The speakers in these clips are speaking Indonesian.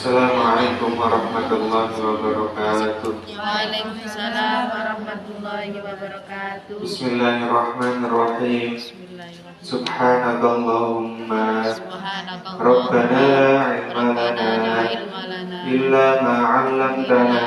Assalamualaikum warahmatullahi wabarakatuh. Waalaikumsalam warahmatullahi wabarakatuh. Bismillahirrahmanirrahim. Bismillahirrahmanirrahim. Subhanakallahumma Subhanakallah. Rabbana la ilma lana illa ma 'allamtana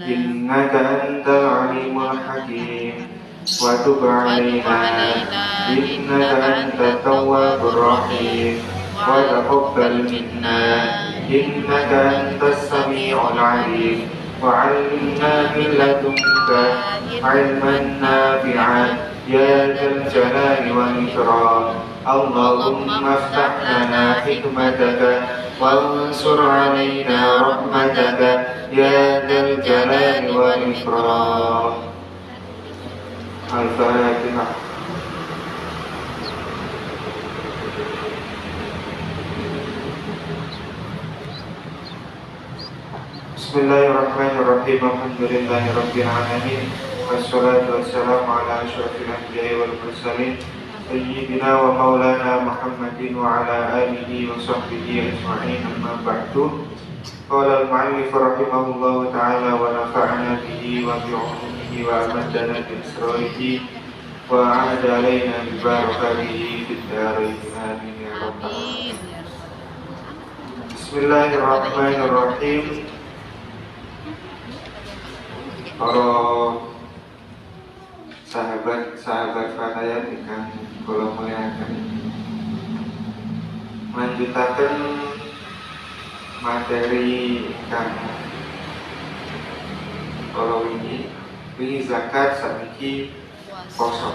innaka antal alimul hakim wa tub 'alaina innaka antat tawwabur rahim wa taqabbal minna innaka antas sami'ul 'alim wa 'allimna min ladunka 'ilman nafi'an ya dzal jalali wal ikram. Allahumma aftah lana hikmataka wansur 'alaina rahmataka ya dzal jalali wal ikram. Al-Fatihah. Bismillahirrahmanirrahim. Alhamdulillahirabbil alamin. Wassalatu wassalamu ala asyrafil anbiya'i wal mursalin sayyidina wa maulana Muhammadin wa ala alihi wa sahbihi ajma'in. Amma ba'du. Qala al-mu'allif rahimahullahu ta'ala wa nafa'ana bihi wa bi'ulumihi wa amadana bi asrarihi wa 'ada alaina bi barakatihi fid dharain. Amin ya rabbal alamin. Bismillahirrahmanirrahim. Para sahabat-sahabat fatayat ingkang kula mulyakaken, lanjutaken materi ingkang kala wingi zakat sakniki puasa.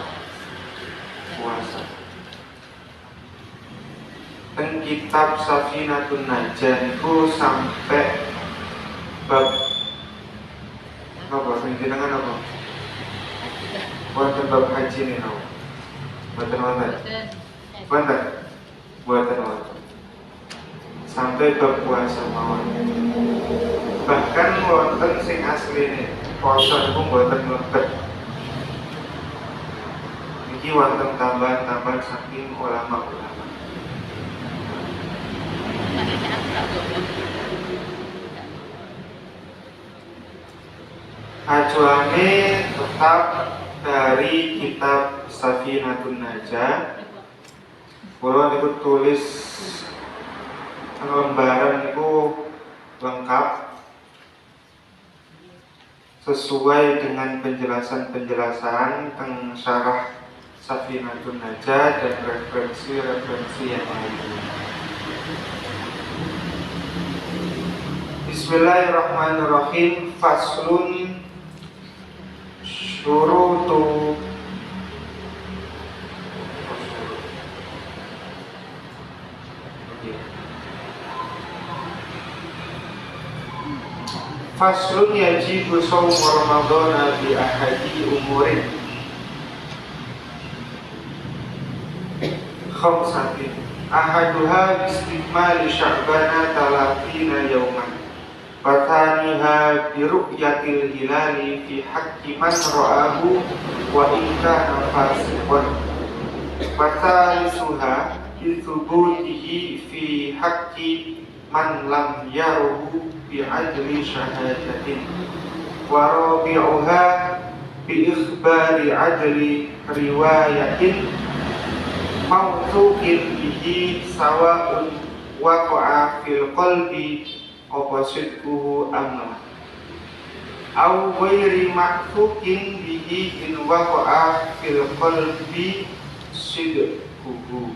Teng kitab Safinatun Najah niku sampai bab apa jenengan apa? Wonten bab haji nih no. Wonten. Sampai bab puasa mawon. Bahkan wonten sing asline puasa niku mboten mlebet. Niki wonten tambahan saking ulama-ulama. Acuane tetap dari kitab Safinatun Najah. Kula niku tulis lembaran niku lengkap sesuai dengan penjelasan-penjelasan tentang syarah Safinatun Najah dan referensi-referensi yang lainnya. Bismillahirrahmanirrahim. Faslun syurutu faslun yajibu shaum Ramadhan bi ahadi umurin khamsatin ahaduha bistikmali sya'bana 30 yawman Fataniha biru'yatil hilali fi haqqi man ra'ahu wa in kana fasiqan. Fathalisuha bithubutihi fi haqqi man lam yaruhu bi adli syahadatin. Wa rabi'uha bi ikhbari adli riwayatin mawthuqin bihi sawa'un waqa'a fil qalbi oppositkuhu amma au ghairi ma'fukin bihi in waqa'a fil qalbi sidquhu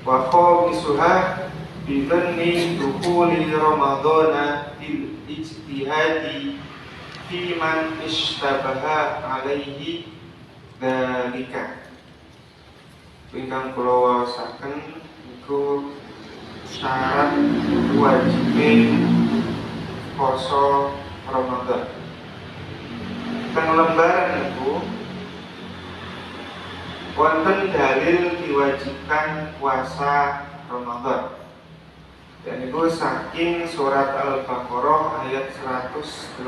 wa khamisuha bi dhanni dukhuli ramadhana bil ijtihadi fi man ishtabaha alaihi dzalika. Ingkang kula waosaken iku syarat wajibin poso Ramadan. Teng lembaran itu wonten dalil diwajibkan puasa Ramadan. Dan itu saking surat Al-Baqarah ayat 183.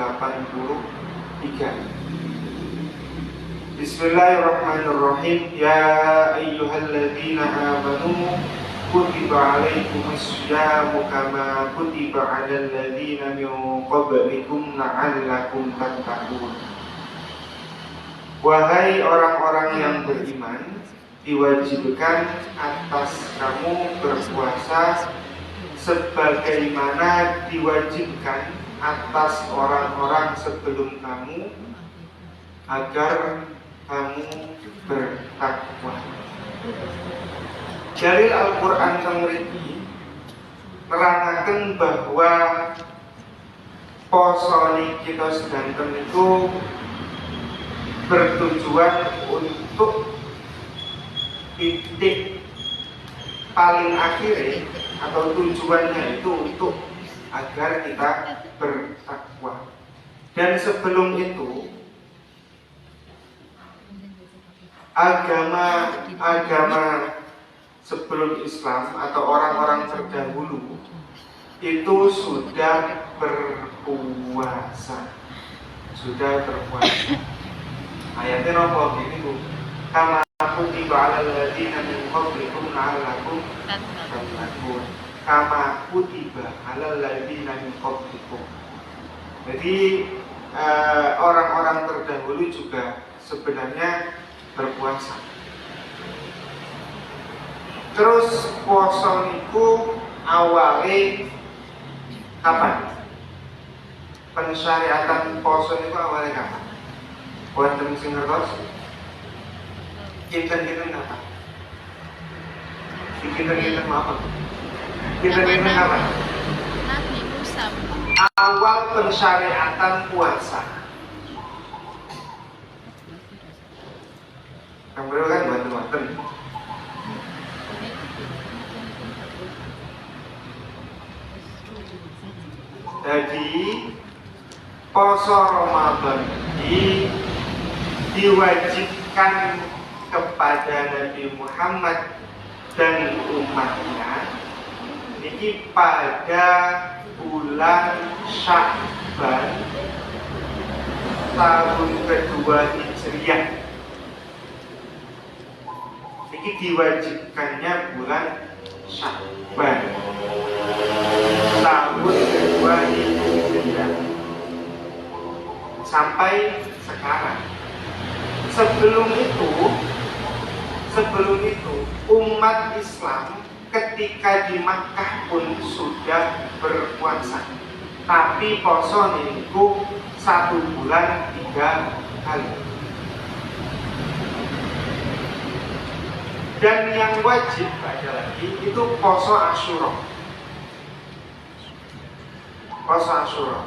Bismillahirrahmanirrahim. Ya ayyuhalladzina amanu kutiba alaikumus syiyamu kama kutiba alal ladzina min qablikum la'allakum tattaqun. Wahai orang-orang yang beriman, diwajibkan atas kamu berpuasa sebagaimana diwajibkan atas orang-orang sebelum kamu agar kamu bertakwa. Dari Al-Quran mriki nerangkan bahwa poso niki sedanten itu bertujuan untuk titik paling akhir atau tujuannya itu untuk agar kita bertakwa. Dan sebelum itu agama sebelum Islam atau orang-orang terdahulu itu sudah berpuasa. Ayatnya nopo gini Bu, kama kutiba alal ladzina min qablikum la'allakum tattaqun. Kama kutiba alal ladzina min qablikum. Jadi orang-orang terdahulu juga sebenarnya berpuasa. Terus puasa niku awalnya kapan? Pensyariatan puasa niku awalnya kapan? Wonten sing ngertos? Kinten-kinten kapan? Kinten-kinten apa? Kinten-kinten kapan? Nabi Musa. Awal pensyariatan puasa. Kamu kan bantu-bantu. Jadi poso Ramadan ini diwajibkan kepada Nabi Muhammad dan umatnya ini pada bulan Sya'ban tahun kedua Hijriah. Ini diwajibkannya bulan Sya'ban tahun kedua Hijriah sampai sekarang. Sebelum itu umat Islam ketika di Makkah pun sudah berpuasa, tapi poso niku 1 bulan 3 kali. Dan yang wajib ada lagi itu poso Asyura. Poso Asyura.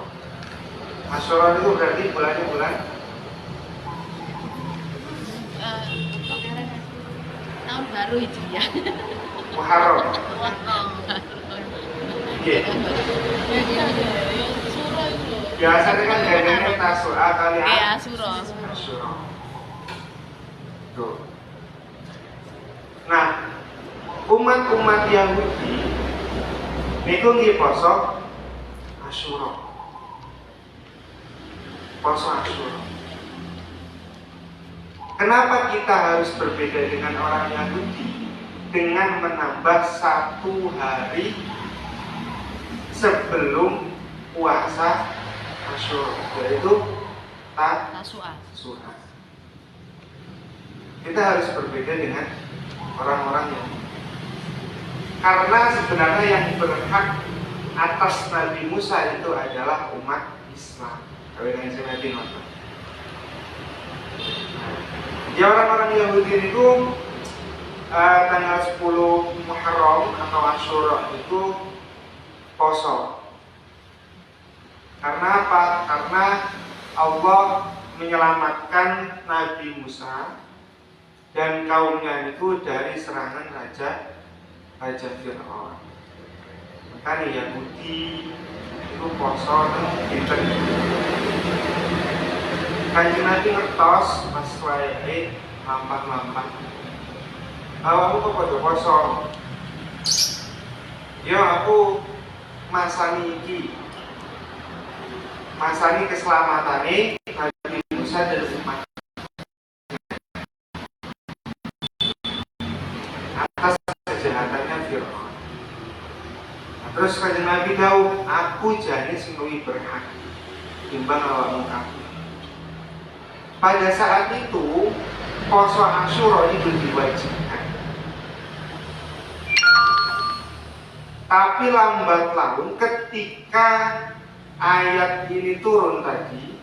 Asyura itu berarti bulannya bulan tahun baru itu ya. Muharram. Iya. Biasanya kan jadinya Tasu'a kali Asyura. Asyura. Tuh. Nah, umat-umat Yahudi niku nggih poso Asyura. Poso Asyura. Kenapa kita harus berbeda dengan orang Yahudi dengan menambah 1 hari sebelum puasa Asyura, yaitu Tasu'a. Kita harus berbeda dengan orang-orang Yahudi karena sebenarnya yang berhak atas Nabi Musa itu adalah umat Islam. Kalian yang saya nonton. Ya orang-orang Yahudi itu tanggal 10 Muharram atau Asyura itu poso. Karena apa? Karena Allah menyelamatkan Nabi Musa dan kaumnya itu dari serangan Raja Fir'aun. Makanya Yahudi itu poso dinten. Kanjeng Nabi ngertos pas wayahe lampah-lampah. Awakmu kok padha poso? Ya aku masani iki. Masani keselamatane Nabi Musa dan umat atas kejahatannya Fir'aun. Terus Kanjeng Nabi tahu, aku jane sing luwih berhak timbang awakmu kabeh. Pada saat itu poso Asyura itu diwajibkan. Tapi lambat laun ketika ayat ini turun tadi,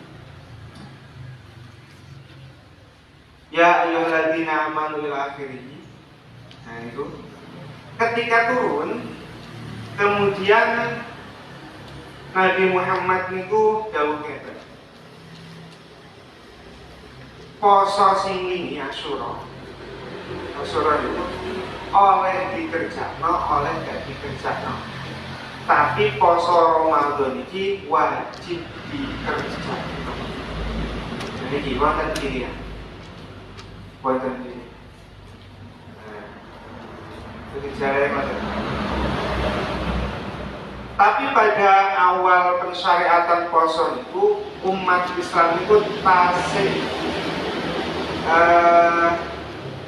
ya ayyuhalladzina amanu ila akhirih. Nah itu ketika turun, kemudian Nabi Muhammad niku dawuh ngeten. Poso sing wingi Asyura. Asyura itu oleh dikerjakno, oleh gak dikerjakno. Tapi poso Ramadan iki wajib dikerjakno. Jadi iki wonten pilihan. Wonten pilihan. Jadi cara ngoten. Tapi pada awal pensyariatan poso itu umat Islam itu tasih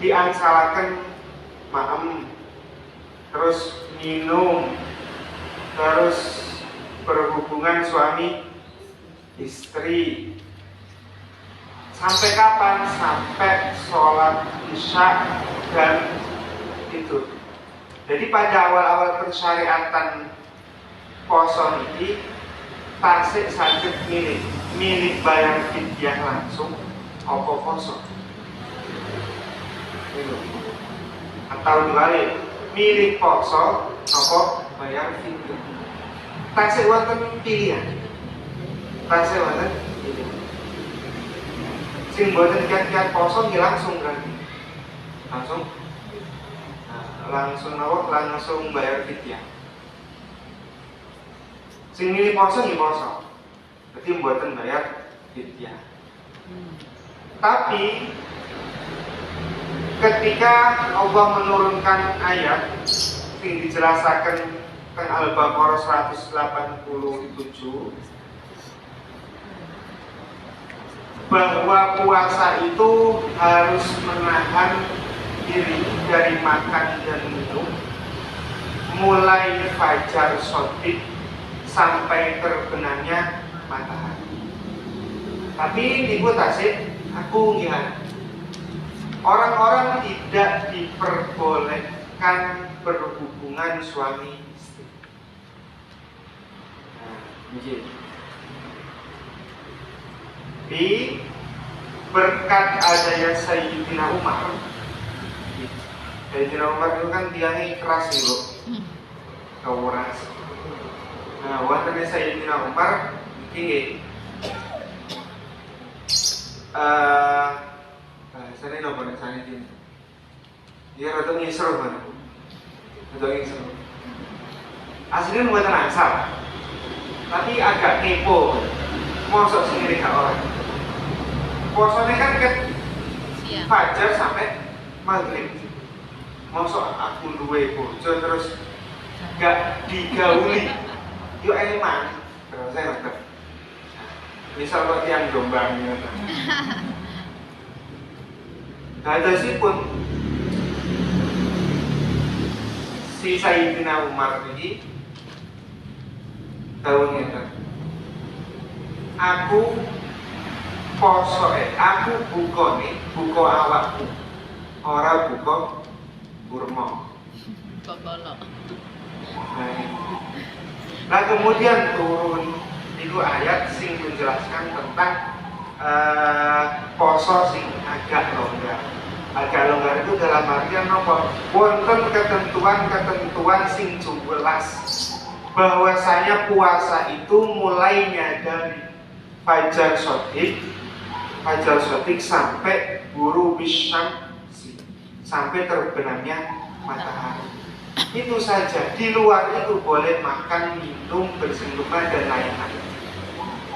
diangsalakan maem, terus minum, terus berhubungan suami istri. Sampai kapan? Sampai sholat isya dan itu. Jadi pada awal-awal pensyariatan poso ini tasik saged milik bayar fidyah langsung apa poso. Atau dibalik, milih poso apa bayar fidyah. Tasik wonten pilihan. Tasik wonten pilihan. Sing boten kiat-kiat poso nggih langsung kan. Langsung bayar fidyah. Sing milih poso nggih poso. Berarti mboten bayar fidyah. Tapi ketika Allah menurunkan ayat yang dijelaskan teng Al-Baqarah 187 bahwa puasa itu harus menahan diri dari makan dan minum mulai fajar shadiq sampai terbenamnya matahari. Tapi niku tasik aku ngihan. Orang-orang tidak diperbolehkan berhubungan suami istri. Di berkat adanya Sayyidina Umar. Sayyidina Umar itu kan tiangnya keras nih, keras. Nah, waktu Sayyidina Umar ini saya nopo nek sane iki. Dia rada ngisor banget. Rada ngisor. Aslinya mboten angsal. Tapi agak kepo. Mosok sing ngene gak ora. Posone kan fajar sampai maghrib. Mosok aku duwe bojo terus gak digauli. Yo eman. Terus saya ngerti. Misal kok yang jombang ngono. Hadasipun si Sayyidina Umar ini tahunnya aku poso aku buka awakku ora buka kurma Kokolo. Nah kemudian turun itu ayat sing menjelaskan tentang poso sing agak longgar. Agak longgar itu dalam artian apa? Wonten ketentuan sing jelas bahwasanya puasa itu mulainya dari fajar shadiq sampai guru bisyamsi, sampai terbenamnya matahari. Itu saja. Di luar itu boleh makan, minum, bersentuhan dan lain-lain.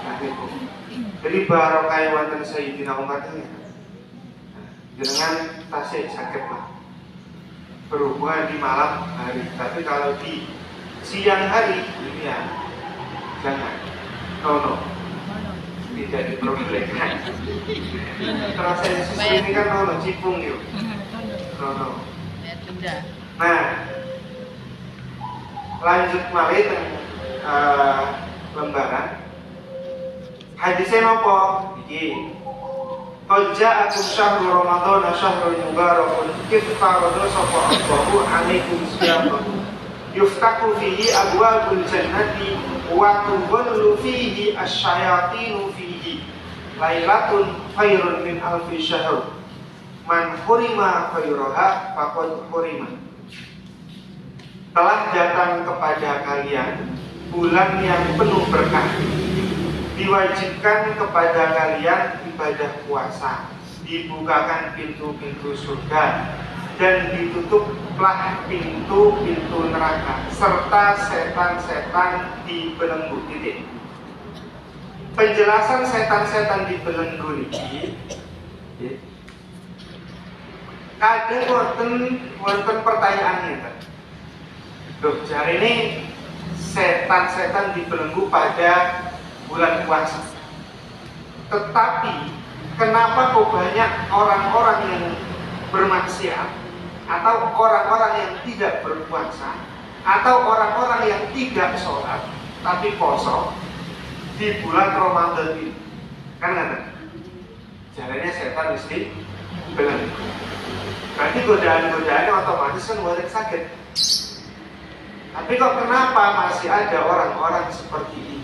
Nah, itu. Jadi barokah wonten Sayyidina Umar itu dengan tasik sakit lah berhubungan di malam hari. Tapi kalau di siang hari ini ya jangan. No. Tidak diperbolehkan. Terasa Yesus ini kan no cipung yuk. No. Denda. Nah, Lanjut malih teng lembaran. Hadisnya nopo? Iki. Qad ja'akum syahru Ramadan syahrul mubarakun iftarada sapa Allahu alaikum siyamahu yuftaku fihi abwabul jannati wa tudhallu fihi asyayatinu fihi lailatun khairun min alfi syahr man hurima khairaha faqad hurima. Telah datang kepada kalian bulan yang penuh berkah, diwajibkan kepada kalian ibadah puasa, dibukakan pintu-pintu surga dan ditutuplah pintu-pintu neraka serta setan-setan dibelenggu. Titik. Penjelasan setan-setan dibelenggu ini kadang wonten pertanyaannya kan. Loh, jari ini setan-setan dibelenggu pada bulan puasa. Tetapi kenapa kok banyak orang-orang yang bermaksiat atau orang-orang yang tidak berpuasa atau orang-orang yang tidak sholat tapi poso di bulan Ramadan ini? Kan nggak? Jalannya setan mesti belenggu. Berarti godaan-godaannya otomatis kan buat sakit. Tapi kok kenapa masih ada orang-orang seperti ini?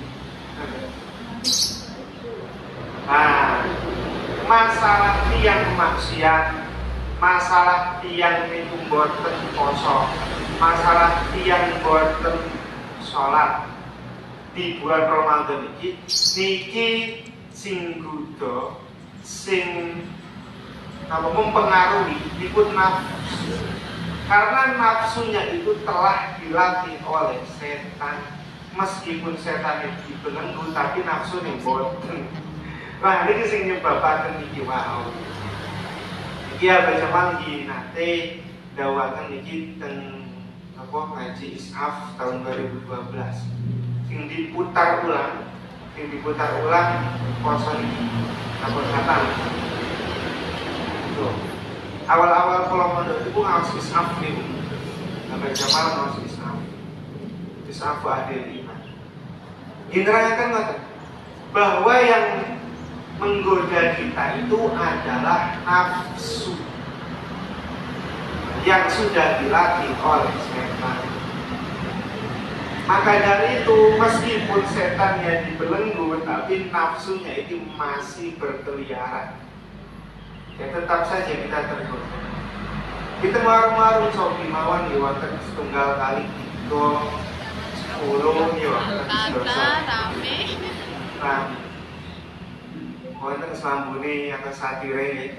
Nah, masalah tiang maksiat, masalah tiang itu boten poso, masalah tiang boten sholat di bulan Ramadan ini, niki sing gudo, sing mempengaruhi ikut nafsu. Karena nafsunya itu telah dilatih oleh setan. Meskipun setan itu dibelenggu, tapi nafsu nih boten. Nah, ini sing nyebabaken niki wau. Iki baca manggi nate dawaken niki teng ngaji Is'af tahun 2012. Sing diputar ulang poso niki. Napa kata? Tuh. Awal-awal kalau mondok itu ngawas Is'af nih. Sampai Jamal ngawas Is'af. Is'af adil iman. Gindrayakan ngoten bahwa yang menggoda kita itu adalah nafsu yang sudah dilatih oleh setan. Maka dari itu meskipun setannya dibelenggu, tapi nafsunya itu masih berkeliaran. Ya tetap saja kita tergoda. Kita marung-marung sopi mawon di wonten setunggal kali itu 10 ya rame. Wonten selambune atau satire nggih.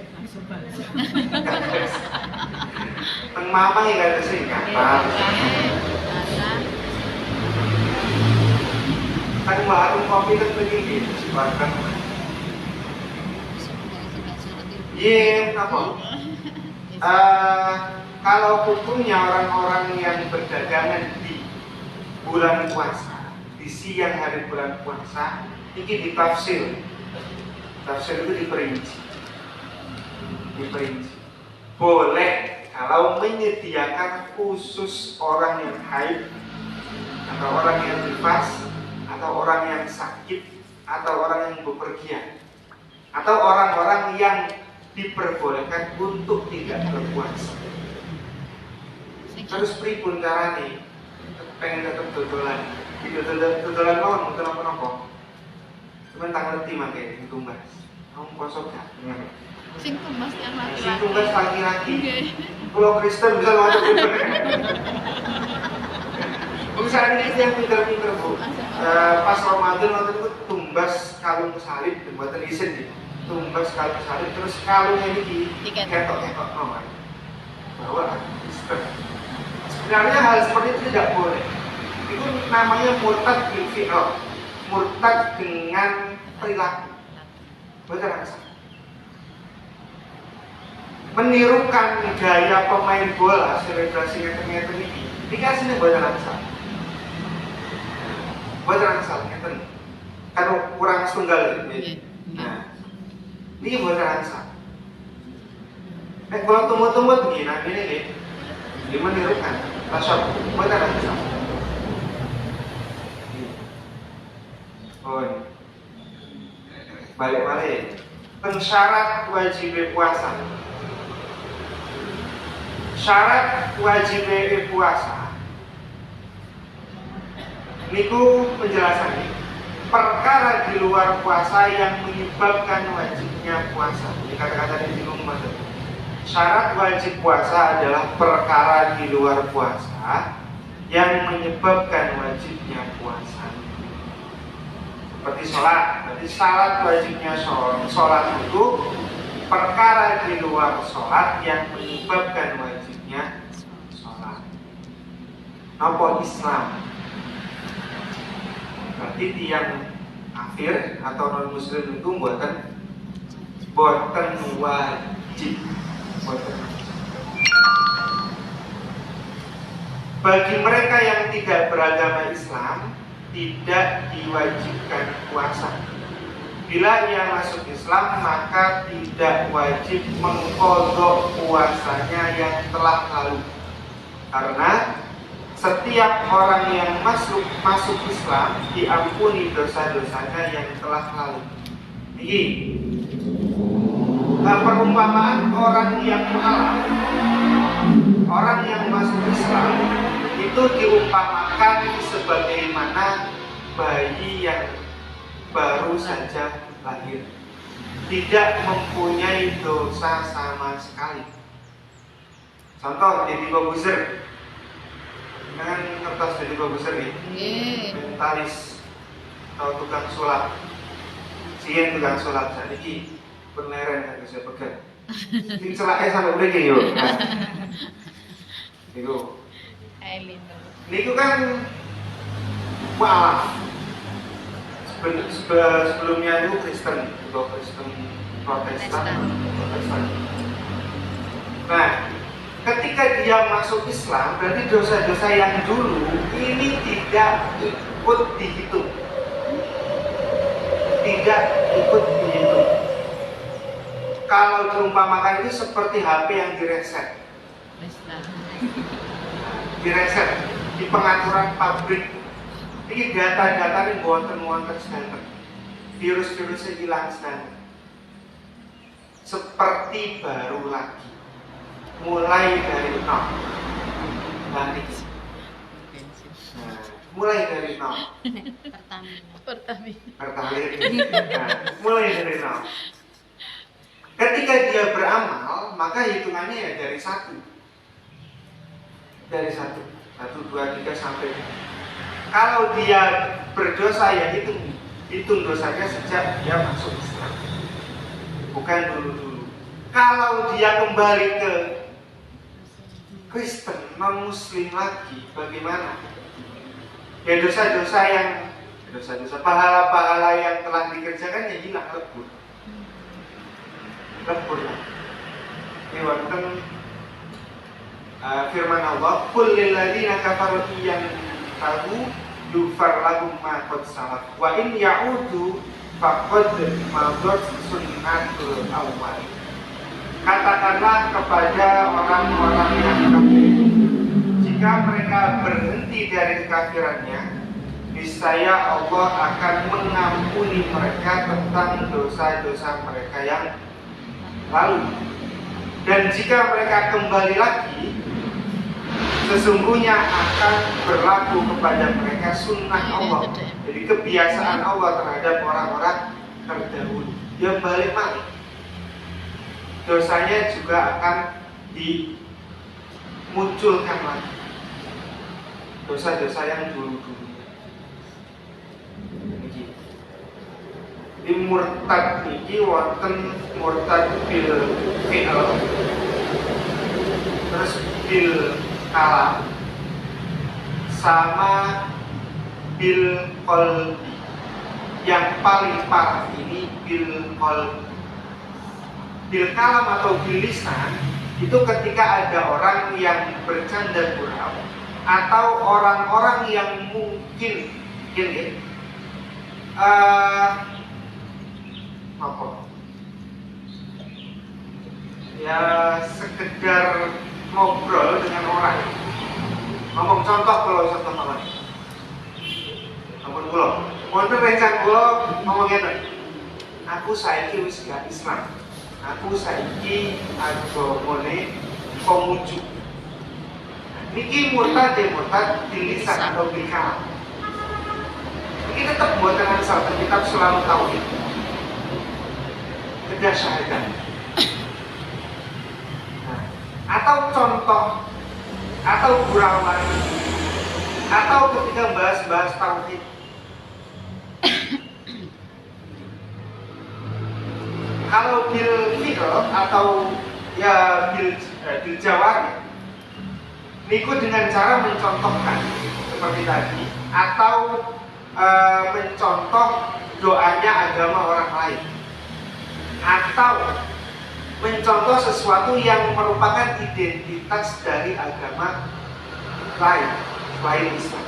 Teng mama ya kada sing kapal. Kan warung kopi teng mriki sifatkan. Apa? Kalau hukumnya orang-orang yang berdagangan di bulan puasa, di siang hari bulan puasa, ini ditafsir. Tafsir itu diperinci. Boleh kalau menyediakan khusus orang yang haid, atau orang yang nifas, atau orang yang sakit, atau orang yang bepergian, atau orang-orang yang diperbolehkan untuk tidak berpuasa. Terus pripun carane? Pengen tetap dodolan. Dodolan mawon mboten napa-napa. Cuman tak ngerti mangke sing tumbas. Kamu poso gak? Sing tumbas yang laki-laki. Sing tumbas laki-laki. Kalau Kristen bisa masuk itu. Misalnya ini yang pinter-pinter Bu. Pas Ramadan waktu itu tumbas kalung salib, buatan isin nih. Tumbas kalung salib, terus kalungnya ini diketok-ketok nomor. Bahwa Kristen. Sebenarnya hal seperti itu tidak boleh. Itu namanya murtad bil fi'l. Murtad dengan perilaku. Betul kan? Menirukan gaya pemain bola selebrasinya ngeten iki. Dikasihnya boten angsal. Boten angsal ngeten. Kan kurang setunggal ini. Nah. Ini boten angsal. Kalau tumut-tumut begini, nah ini nih. Dia menirukan. Tasawuf boten angsal. Oh, balik-balik. Syarat wajib puasa. Syarat wajib puasa niku penjelasannya perkara di luar puasa yang menyebabkan wajibnya puasa. Ini kata-kata di bingung banget. Syarat wajib puasa adalah perkara di luar puasa yang menyebabkan wajibnya puasa. Seperti sholat. Berarti syarat wajibnya sholat itu perkara di luar sholat yang menyebabkan wajibnya sholat. Nopo Islam. Berarti tiang kafir atau non muslim itu buatan wajib. Bagi mereka yang tidak beragama Islam tidak diwajibkan puasa. Bila ia masuk Islam maka tidak wajib mengqadha puasanya yang telah lalu. Karena setiap orang yang masuk Islam diampuni dosa-dosanya yang telah lalu. Ini perumpamaan orang yang mualaf, orang yang masuk Islam itu diumpamakan sebagaimana bayi yang baru saja lahir, tidak mempunyai dosa sama sekali. Contoh jadi babuzer, dengan kertas jadi babuzer nih, mentalis atau tukang sulap, sien tukang sulap saat ini peneren yang bisa pegang. Ini celaknya sampai begini yuk. Niku kan mualaf. Sebelumnya itu Kristen atau Kristen Protestan. Nah, ketika dia masuk Islam, berarti dosa-dosa yang dulu ini tidak ikut dihitung. Tidak ikut dihitung. Kalau diumpamakan itu seperti HP yang direset. Direset di pengaturan pabrik. Ini data-data ini wonten standar. Virus-virusnya hilang standar. Seperti baru lagi. Mulai dari nol. Balik. Nah, mulai dari nol. Pertamina. Nah, mulai dari nol. Ketika dia beramal, maka hitungannya ya dari 1. Dari 1, 2, 3 sampai. Kalau dia berdosa ya hitung dosanya sejak dia masuk Islam, bukan dulu. Kalau dia kembali ke Kristen non Muslim lagi, bagaimana? Ya dosa-dosa pahala-pahala yang telah dikerjakan ya hilang, lebur lah. Ini wonten firman Allah, "Qul lil ladzina kafaru yantahu yufar lahum ma qad salaf wa in ya'udu faqad madat sunnatul awwal." Katakanlah kepada orang-orang yang kafir, jika mereka berhenti dari kekafirannya, niscaya Allah akan mengampuni mereka tentang dosa-dosa mereka yang lalu. Dan jika mereka kembali lagi, sesungguhnya akan berlaku kepada mereka sunnah Allah. Jadi kebiasaan Allah terhadap orang-orang terdahulu. Dia balik-balik, dosanya juga akan dimunculkan lagi. Dosa-dosa yang dulu-dulu. Di murtad niki wonten murtad bil fi'l, terus bil kalam, sama bil qalbi. Yang paling parah ini bil qalbi. Bil kalam atau bil lisan itu ketika ada orang yang bercanda gurau atau orang-orang yang mungkin ya sekedar ngobrol dengan orang, ngomong contoh kalau contoh apa? Ampun kula, Wonten rencang kula ngomong ngeten. Aku saiki wis gak Islam. Aku saiki agamane Konghucu. Niki murtad dilisan atau bil kalam. Niki tetap buatan asal kitab selalu tauhid. Kedah syahadat. Nah, atau contoh atau gurauan atau ketika bahas tauhid. Kalau bil fiqh atau ya bil jawari niku dengan cara mencontohkan seperti tadi atau mencontoh doanya agama orang lain atau mencontoh sesuatu yang merupakan identitas dari agama lain selain Islam.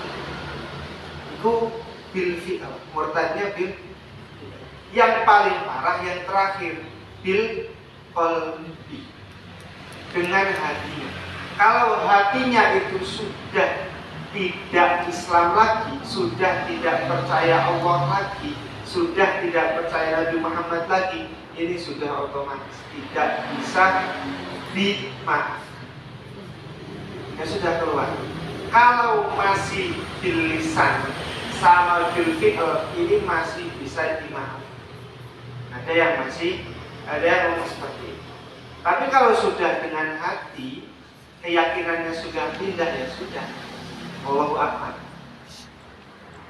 Itu bil fiqh, murtadnya bil. Yang paling parah yang terakhir bil qalbi, dengan hatinya. Kalau hatinya itu sudah tidak Islam lagi, sudah tidak percaya Allah lagi, sudah tidak percaya Nabi Muhammad lagi, ini sudah otomatis tidak bisa dimaafkan. Ya sudah keluar. Kalau masih bil lisan sama bil fi'l, ini masih bisa dimaafkan. Ada yang ngomong seperti itu. Tapi kalau sudah dengan hati, keyakinannya sudah pindah, ya sudah. Allahu Akbar.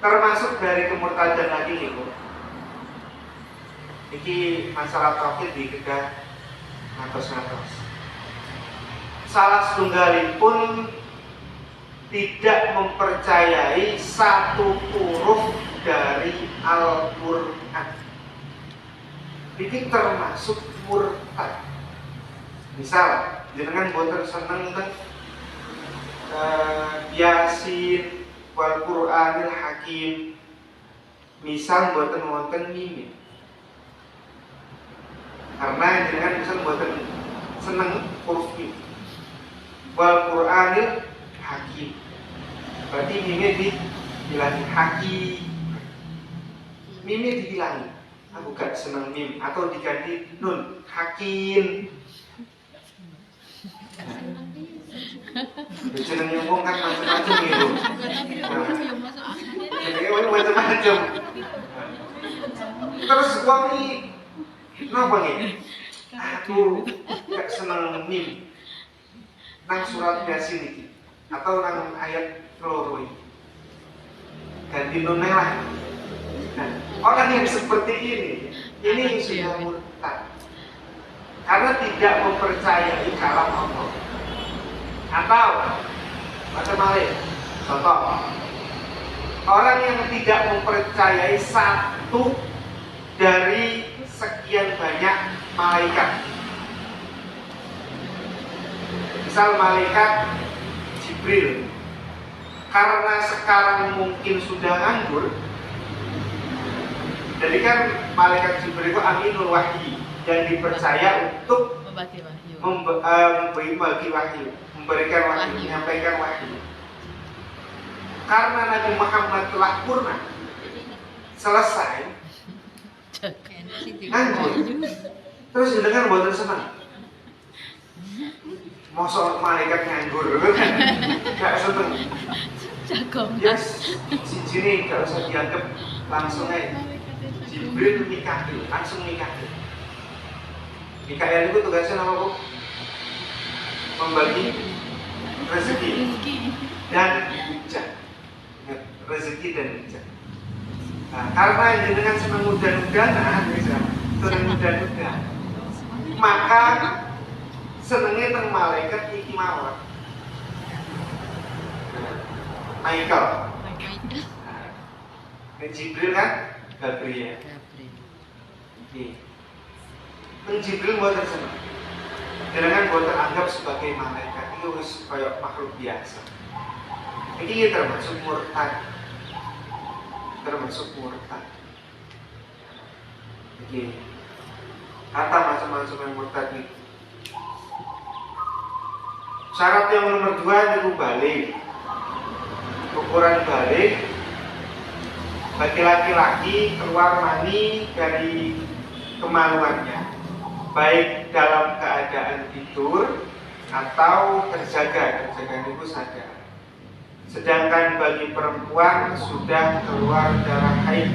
Termasuk dari kemurtadan lagi nih, Bu. Ini masalah tauhid dikedah ngatos-ngatos. Salah setunggalipun tidak mempercayai satu huruf dari Al-Quran. Ini termasuk murtad. Misal, jenengan boten seneng teng Yasin wal Qur'anil Hakim. Misal boten wonten mimit. Karena jenengan misal boten seneng huruf mim. Wal Qur'anil Hakim. Berarti mimit dihilangi, hakim. Mimit dihilangi. Aku gak seneng mim atau diganti nun, hakim. Jeneng nyumbung kan macam-macam gitu. Jeneng macam-macam. Terus uang ini kenapa nih? Aku gak seneng mim. Nang surat Yasin ini atau nang ayat keloro ini. Ganti nunnya lah. Nah, orang yang seperti ini sudah murtad karena tidak mempercayai kalam Allah. Atau macam lain, contoh orang yang tidak mempercayai satu dari sekian banyak malaikat. Misal malaikat Jibril, karena sekarang mungkin sudah nganggur. Jadi kan malaikat Jibril itu aminul wahyi dan dipercaya untuk membagi wahyu, memberikan wahyu, menyampaikan wahyu. Karena Nabi Muhammad telah purna, selesai, nganggur. Terus dengan boten senang. Mosok malaikat nganggur, gak seneng. Yes, si jini gak usah dianggap langsung aja. Jibril nikahin, langsung nikahin. Nikahin itu tugasnya apa, Bu? Membagi rezeki dan hujah. Rezeki dan hujah. Nah, karena dengan senang mudah-mudahan, senang mudah-mudahan, maka senengnya tentang malaikat iki mawon. Michael. Jibril kan? Gabriel. Jibril buatan senang. Jangan buat teranggap sebagai malaikat itu kayak makhluk biasa. Ini termasuk murtad. Jadi kata macam-macam yang murtad itu. Syarat yang nomor 2 itu balik. Ukuran balik Bagi laki-laki keluar mani dari kemaluannya, baik dalam keadaan tidur atau terjaga itu sadar. Sedangkan bagi perempuan sudah keluar darah haid.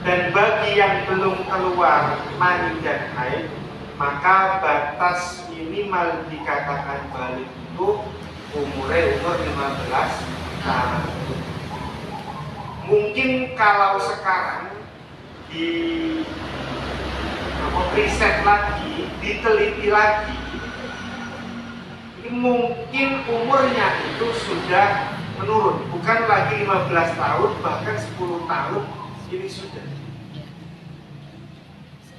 Dan bagi yang belum keluar mani dan haid, maka batas minimal dikatakan balik itu umur 15 tahun. Mungkin kalau sekarang di riset lagi, diteliti lagi, mungkin umurnya itu sudah menurun, bukan lagi 15 tahun, bahkan 10 tahun ini sudah.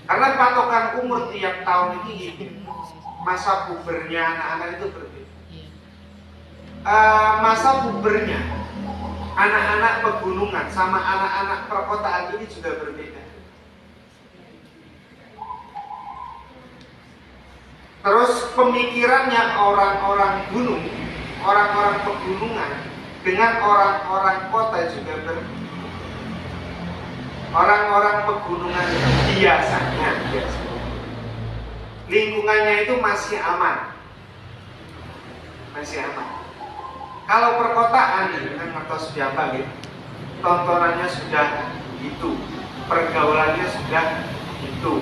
Karena patokan umur tiap tahun ini masa pubernya anak-anak itu berbeda. Masa pubernya anak-anak pegunungan sama anak-anak perkotaan ini juga berbeda. Terus pemikirannya orang-orang gunung, orang-orang pegunungan dengan orang-orang kota juga berbeda. Orang-orang pegunungan biasanya lingkungannya itu masih aman. Kalau perkotaan ini kan ngertos biasa gitu, tontonannya sudah itu, pergaulannya sudah itu,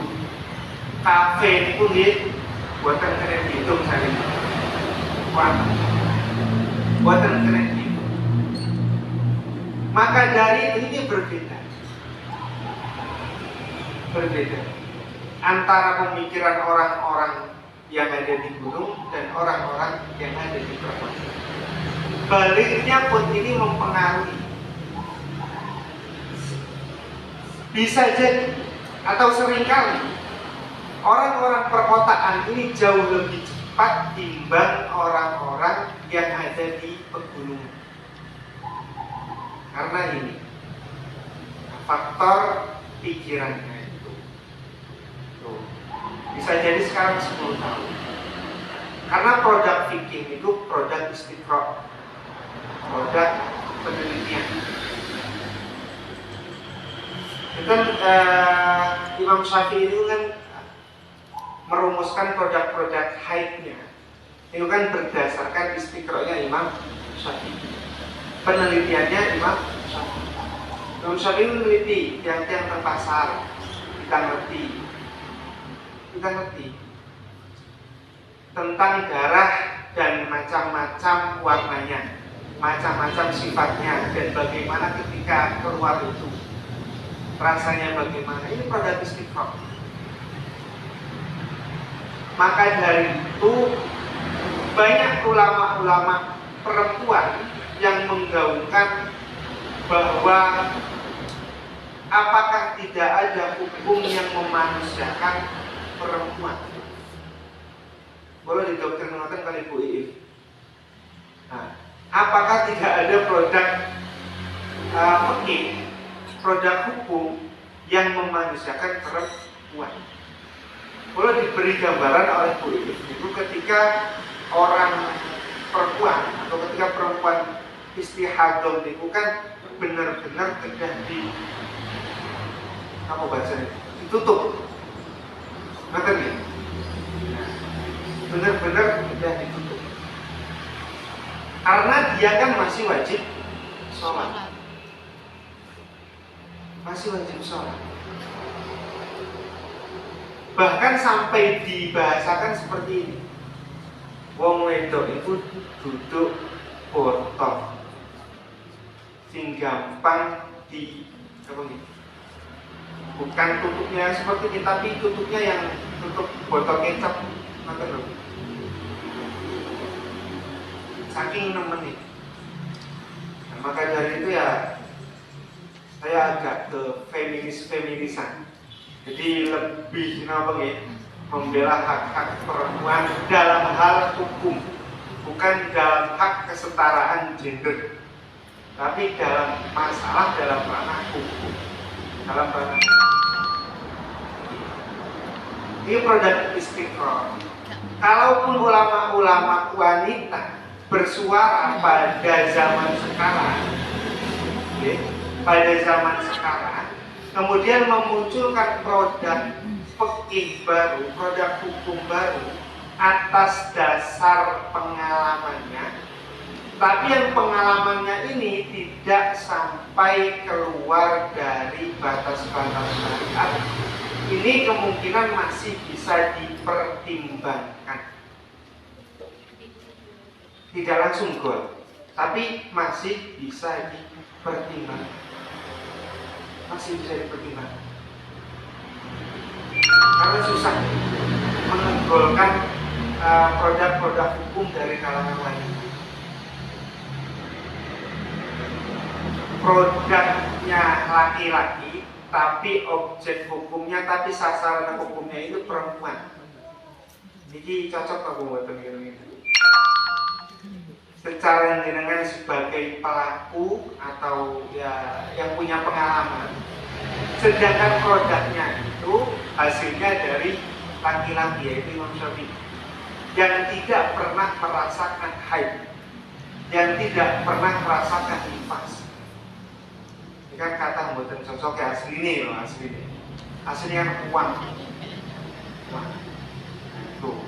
kafe ini pun gitu, buatan keren hitung saya ini, buatan keren hitung. Maka dari ini berbeda antara pemikiran orang-orang yang ada di gunung dan orang-orang yang ada di perkotaan. Baliknya pun ini mempengaruhi. Bisa jadi atau seringkali orang-orang perkotaan ini jauh lebih cepat timbang orang-orang yang ada di pegunungan. Karena ini faktor pikirannya itu. Bisa jadi sekarang 10 tahun. Karena produk fikih itu produk istiqra', produk penelitian. Itu kan Imam Syafi'i itu kan merumuskan produk-produk haidnya. Itu kan berdasarkan istiqra'nya Imam Syafi'i. Penelitiannya Imam Syafi'i. Imam Syafi'i meneliti tiang-tiang terpasar. Kita ngerti tentang darah dan macam-macam warnanya, macam-macam sifatnya, dan bagaimana ketika keluar itu rasanya bagaimana. Ini produk istiqrah. Maka dari itu banyak ulama-ulama perempuan yang menggaungkan bahwa apakah tidak ada hukum yang memanusiakan perempuan. Boleh didoktrinkan kali Bu Iif. Nah, apakah tidak ada produk fikih, produk hukum yang memanusiakan perempuan? Boleh diberi gambaran oleh Bu Iif itu ketika orang perempuan atau ketika perempuan istihadah itu kan benar-benar tidak di apa bahasanya, ditutup, ngerti ya? Benar-benar tidak ditutup, karena dia kan masih wajib sholat, bahkan sampai dibahasakan seperti ini, wong wedok itu duduk botol, sing gampang di apa gitu. Bukan tutupnya seperti ini, tapi tutupnya yang tutup botol kecap, saking nemenin. Nah, maka dari itu ya saya agak ke feminisan. Jadi lebih membela hak-hak perempuan dalam hal hukum, bukan dalam hak kesetaraan gender, tapi dalam masalah dalam ranah hukum, dalam ranah. Ini produk istiqrah. Kalaupun ulama-ulama wanita bersuara pada zaman sekarang, pada zaman sekarang, kemudian memunculkan produk fikih baru, produk hukum baru atas dasar pengalamannya, tapi yang pengalamannya ini tidak sampai keluar dari batas-batas syariat. Ini kemungkinan masih bisa dipertimbangkan. Tidak langsung gol, tapi masih bisa dipertimbangkan. Masih bisa dipertimbangkan. Karena susah menggolkan produk-produk hukum dari kalangan wanita. Produknya laki-laki, tapi objek hukumnya, tapi sasaran hukumnya itu perempuan. Jadi cocok aku buat ini. Secara jenengan sebagai pelaku atau ya yang punya pengalaman, sedangkan produknya itu hasilnya dari laki-laki, yaitu Imam Syafi'i, yang tidak pernah merasakan haid, yang tidak pernah merasakan nifas. Ini kan kata mboten cocok ya, asli nih loh, asli nih. Aslinya uang. Nah, tuh.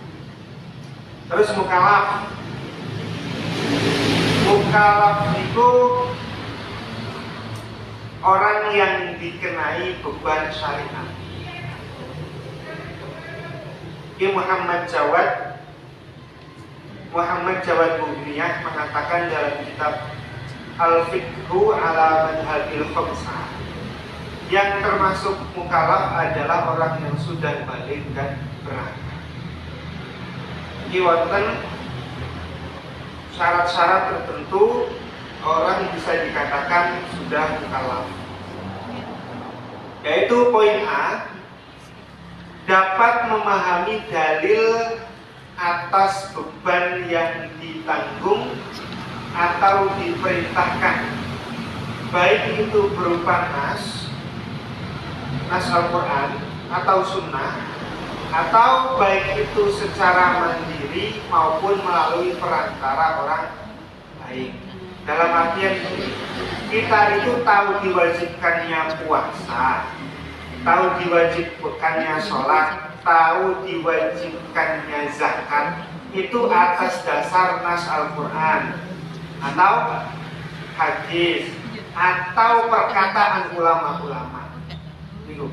Terus mukalaf. Mukalaf itu orang yang dikenai beban syariat. Ki Muhammad Jawad Bughniyah mengatakan dalam kitab Al-Fiqhu ala Madhabil Khamsah, yang termasuk mukalaf adalah orang yang sudah balik dan berangkat. Jadi wonten syarat-syarat tertentu orang bisa dikatakan sudah mukalaf. Yaitu poin A, dapat memahami dalil atas beban yang ditanggung atau diperintahkan, baik itu berupa nas Al-Quran atau sunnah, atau baik itu secara mandiri maupun melalui perantara orang lain. Dalam artian kita itu tahu diwajibkannya puasa, tahu diwajibkannya sholat, tahu diwajibkannya zakat, itu atas dasar nas Al-Quran atau hadis atau perkataan ulama-ulama. Niku.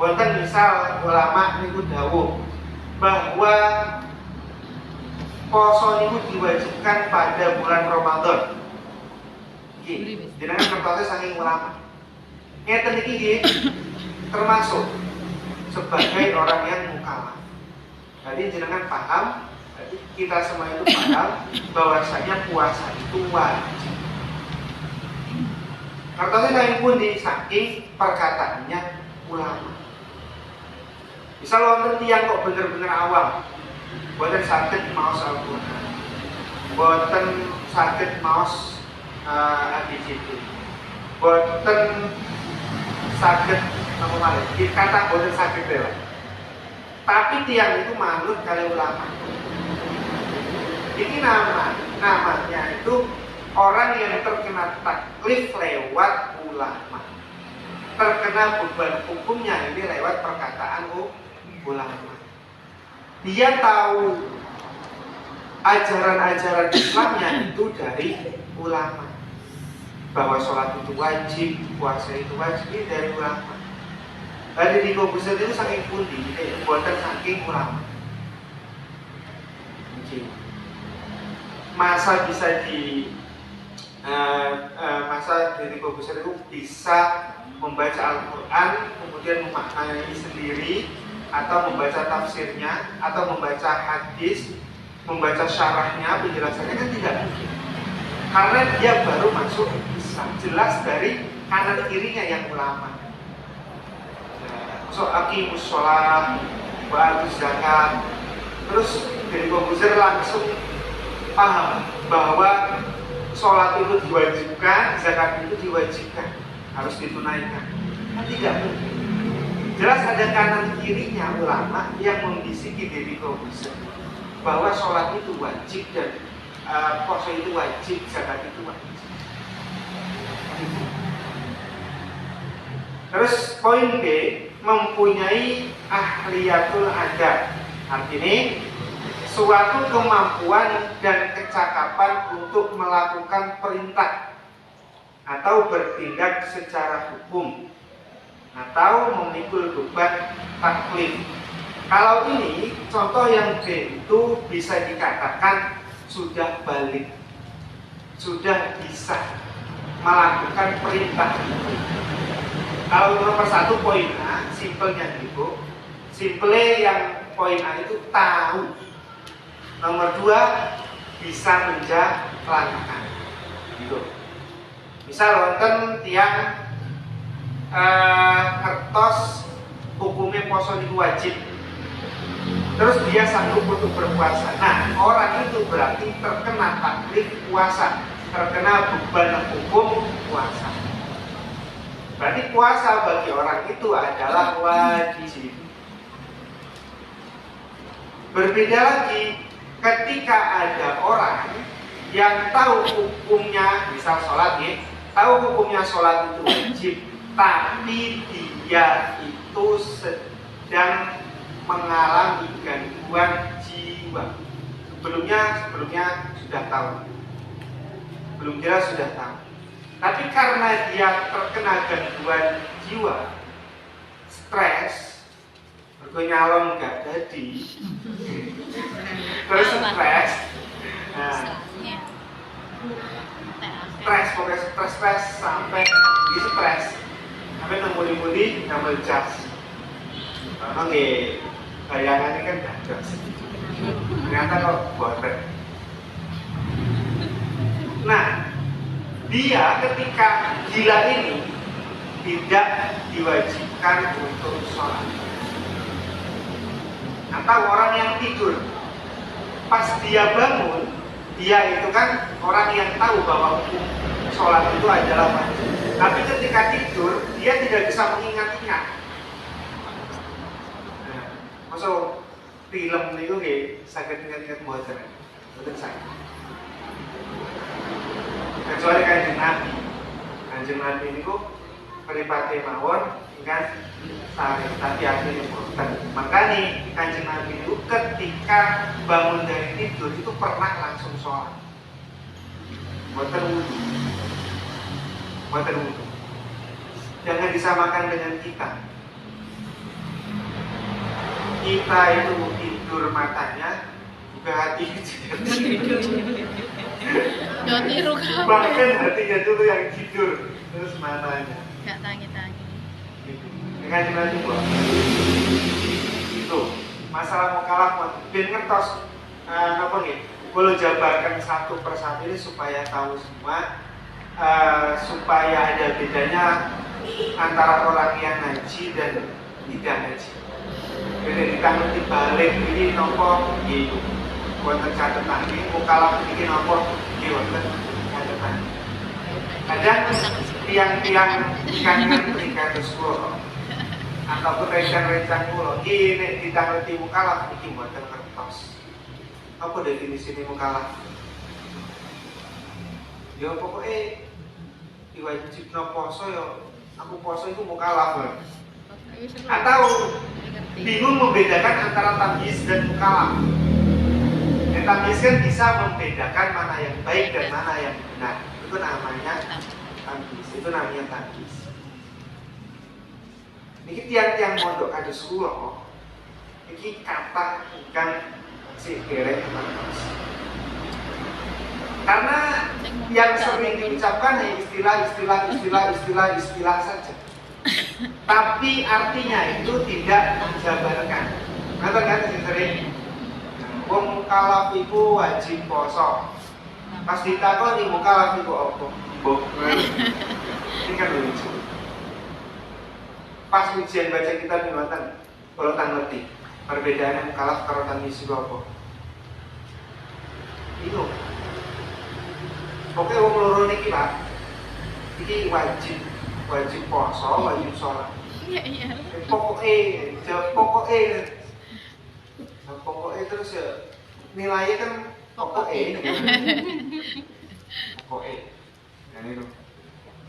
Wonten misal ulama niku dawuh bahwa poso niku diwajibkan pada bulan Ramadan. Iki, jenengan kertose saking ulama. Ngeten iki nggih termasuk sebagai orang yang mukalaf. Jadi jenengan paham, jadi kita semua itu paham bahwasanya puasa itu wajib. Karena lain pun di saking perkataannya ulama. Misal wonten tiyang kok bener-bener awam, boten saged maos Al-Qur'an, boten saged maos ABCD, boten saged apa malih, kata boten saged dewe. Tapi tiyang itu manut kali ulama. Ini namanya itu orang yang terkena taklif lewat ulama, terkena beban hukumnya ini lewat perkataan ulama. Dia tahu ajaran-ajaran Islamnya itu dari ulama, bahwa sholat itu wajib, puasa itu wajib, ini dari ulama. Tadi di komputer itu saking pundi, buatan saking ulama. Masa bisa masa dari komputer itu bisa membaca Al-Quran kemudian memaknai sendiri, atau membaca tafsirnya, atau membaca hadis, membaca syarahnya, penjelasannya, kan tidak mungkin. Karena dia baru masuk Islam, jelas dari kanan kirinya yang ulama. So aqimus sholat wa atuz zakat. Terus dari komputer langsung paham bahwa sholat itu diwajibkan, zakat itu diwajibkan, harus ditunaikan. Kan tidak mungkin. Jelas ada kanan kirinya ulama yang membisiki diri komputer bahwa sholat itu wajib dan puasa itu wajib, zakat itu wajib. Terus poin B, mempunyai ahliyatul ada. Artinya suatu kemampuan dan kecakapan untuk melakukan perintah atau bertindak secara hukum atau memikul beban taklif. Kalau ini contoh yang B itu bisa dikatakan sudah balik, sudah bisa melakukan perintah itu. Kalau nomor 1 poin A, simpelnya gitu. Simple yang poin A itu tahu. Nomor 2 bisa menjalankan. Gitu. Misal wonten tiang kertos hukumnya poso itu wajib. Terus dia sanggup untuk berpuasa. Nah, orang itu berarti terkena taklif puasa, terkena beban hukum puasa. Berarti puasa bagi orang itu adalah wajib. Berbeda lagi ketika ada orang yang tahu hukumnya, misal sholat ya, tahu hukumnya sholat itu wajib, tapi dia itu sedang mengalami gangguan jiwa. Sebelumnya sudah tahu, belum jelas sudah tahu. Tapi karena dia terkena gangguan jiwa, stres, nyalon gak jadi, terus stres, nah, pokoknya stres sampai di stres, sampai nembuli-nembuli nambah jas. Memang bayangannya kan gak jas, ternyata kok boten. Nah, dia ketika gila ini tidak diwajibkan untuk sholat. Atau orang yang tidur, pas dia bangun, dia itu kan orang yang tahu bahwa hukum sholat itu adalah wajib. Tapi ketika tidur, dia tidak bisa mengingat-ingat. Nah, maksud film itu sakit ingat-ingat buatan, betul saya. Kecuali Kanjeng Nabi ini kok peripate mawon kan sare, tapi akhirnya boten. Makanya Kanjeng Nabi itu ketika bangun dari tidur itu pernah langsung sholat, boten wudu. Jangan disamakan dengan kita. Kita itu tidur matanya, buka hati tidur. Jangan tiru kamu. Bahkan hatinya dulu yang tidur, terus matanya. Gak tangi-tangi. Dengan jelas juga. Itu masalah mukalaf, ben ngertos apa nih? Kalau jabarkan satu persatu ini supaya tahu semua, supaya ada bedanya antara orang yang ngaji dan tidak ngaji. Jadi kita ngerti balik ini nopo gitu. Wonten catatan ini mukalaf bikin nopo gitu wonten catatan. Kadang tiang-tiang kangen kados kula ataupun rencang-rencang kula iki ditangeti mukalaf iki mboten kertos. Apa definisi mukalaf? Ya pokoknya diwajibno poso ya aku poso itu mukalaf. Atau bingung membedakan antara tamyiz dan mukalaf. Tamyiz kan bisa membedakan mana yang baik dan mana yang benar. Itu namanya tamyiz. Itu namanya tamyiz. Ini tiang-tiang mondok kados kula. Iki kata ikan si derek mantos. Karena yang sering diucapkan hanya istilah saja. Tapi artinya itu tidak menjabarkan. Ngerti kan sering? Wong mukalaf iku wajib poso. Pas ditakoni mukalaf iku apa? Mbok. Ini kan lucu. Pas ujian baca kitab Ibatan, kalau tak ngerti perbedaan mukalaf karo tamyiz iku apa? Itu. Pokoknya wong loro niki Pak. Iki wajib poso, wajib sholat. Iya. Pokoknya terus ya nilainya kan pokoknya. Nah itu.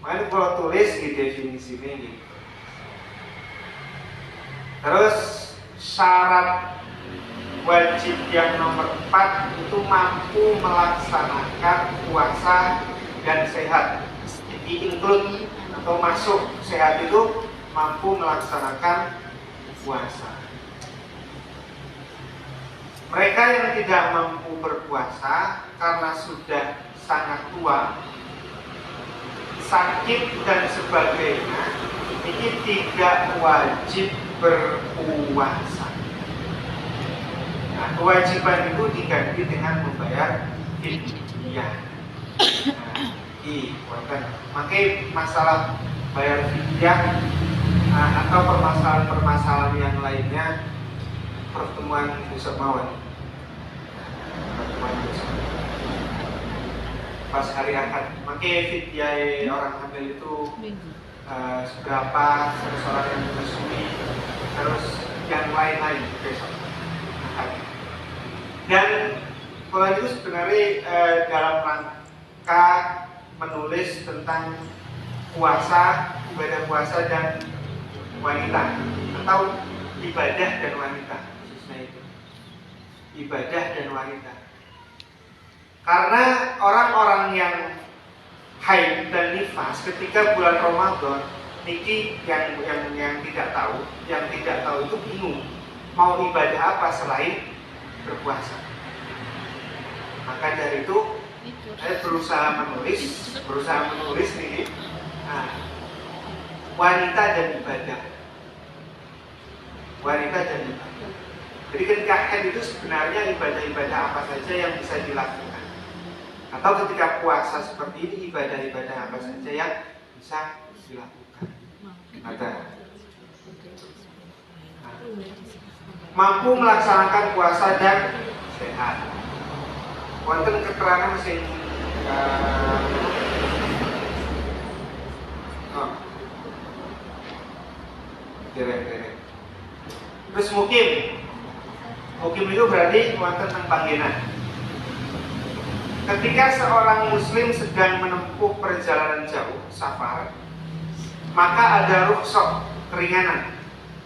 Makanya kalau tulis di definisinya gitu. Terus syarat wajib yang nomor 4 itu mampu melaksanakan puasa dan sehat. Include atau masuk sehat itu mampu melaksanakan puasa. Mereka yang tidak mampu berpuasa karena sudah sangat tua, sakit dan sebagainya, ini tidak wajib berpuasa. Nah, kewajiban itu diganti dengan membayar fidyah. Makanya masalah bayar fidyah atau permasalahan-permasalahan yang lainnya pertemuan besok mawon. Pas hari Ahad, makanya fidyah orang hamil itu seberapa, terus orang yang menyusui, terus yang lain-lain besok. Dan kalau itu sebenarnya dalam rangka menulis tentang puasa, ibadah puasa dan wanita, atau ibadah dan wanita, khususnya itu ibadah dan wanita. Karena orang-orang yang haid dan nifas ketika bulan Ramadan, niki yang tidak tahu itu bingung mau ibadah apa selain berpuasa. Maka dari itu saya berusaha menulis nih, wanita dan ibadah. Jadi ketika haid itu sebenarnya ibadah-ibadah apa saja yang bisa dilakukan. Atau ketika puasa seperti ini, ibadah-ibadah apa saja yang bisa dilakukan. Mampu melaksanakan puasa dan sehat. Wonten keterangan sing derek. Terus mukim itu berarti wonten teng panggenan. Ketika seorang muslim sedang menempuh perjalanan jauh, safar, maka ada rukhsah, keringanan.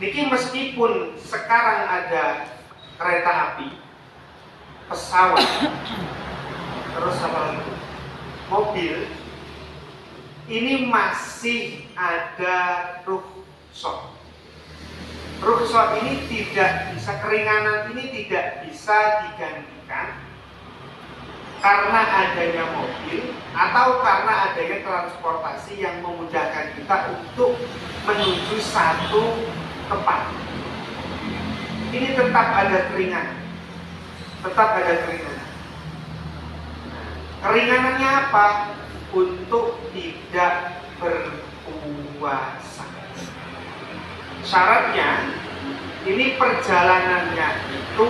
Niki meskipun sekarang ada kereta api, pesawat, terus apa lagi, mobil, ini masih ada rukhsah. Rukhsah ini tidak bisa, keringanan ini tidak bisa digantikan karena adanya mobil atau karena adanya transportasi yang memudahkan kita untuk menuju satu tempat. Ini tetap ada keringanan. Keringanannya apa? Untuk tidak berpuasa. Syaratnya, ini perjalanannya itu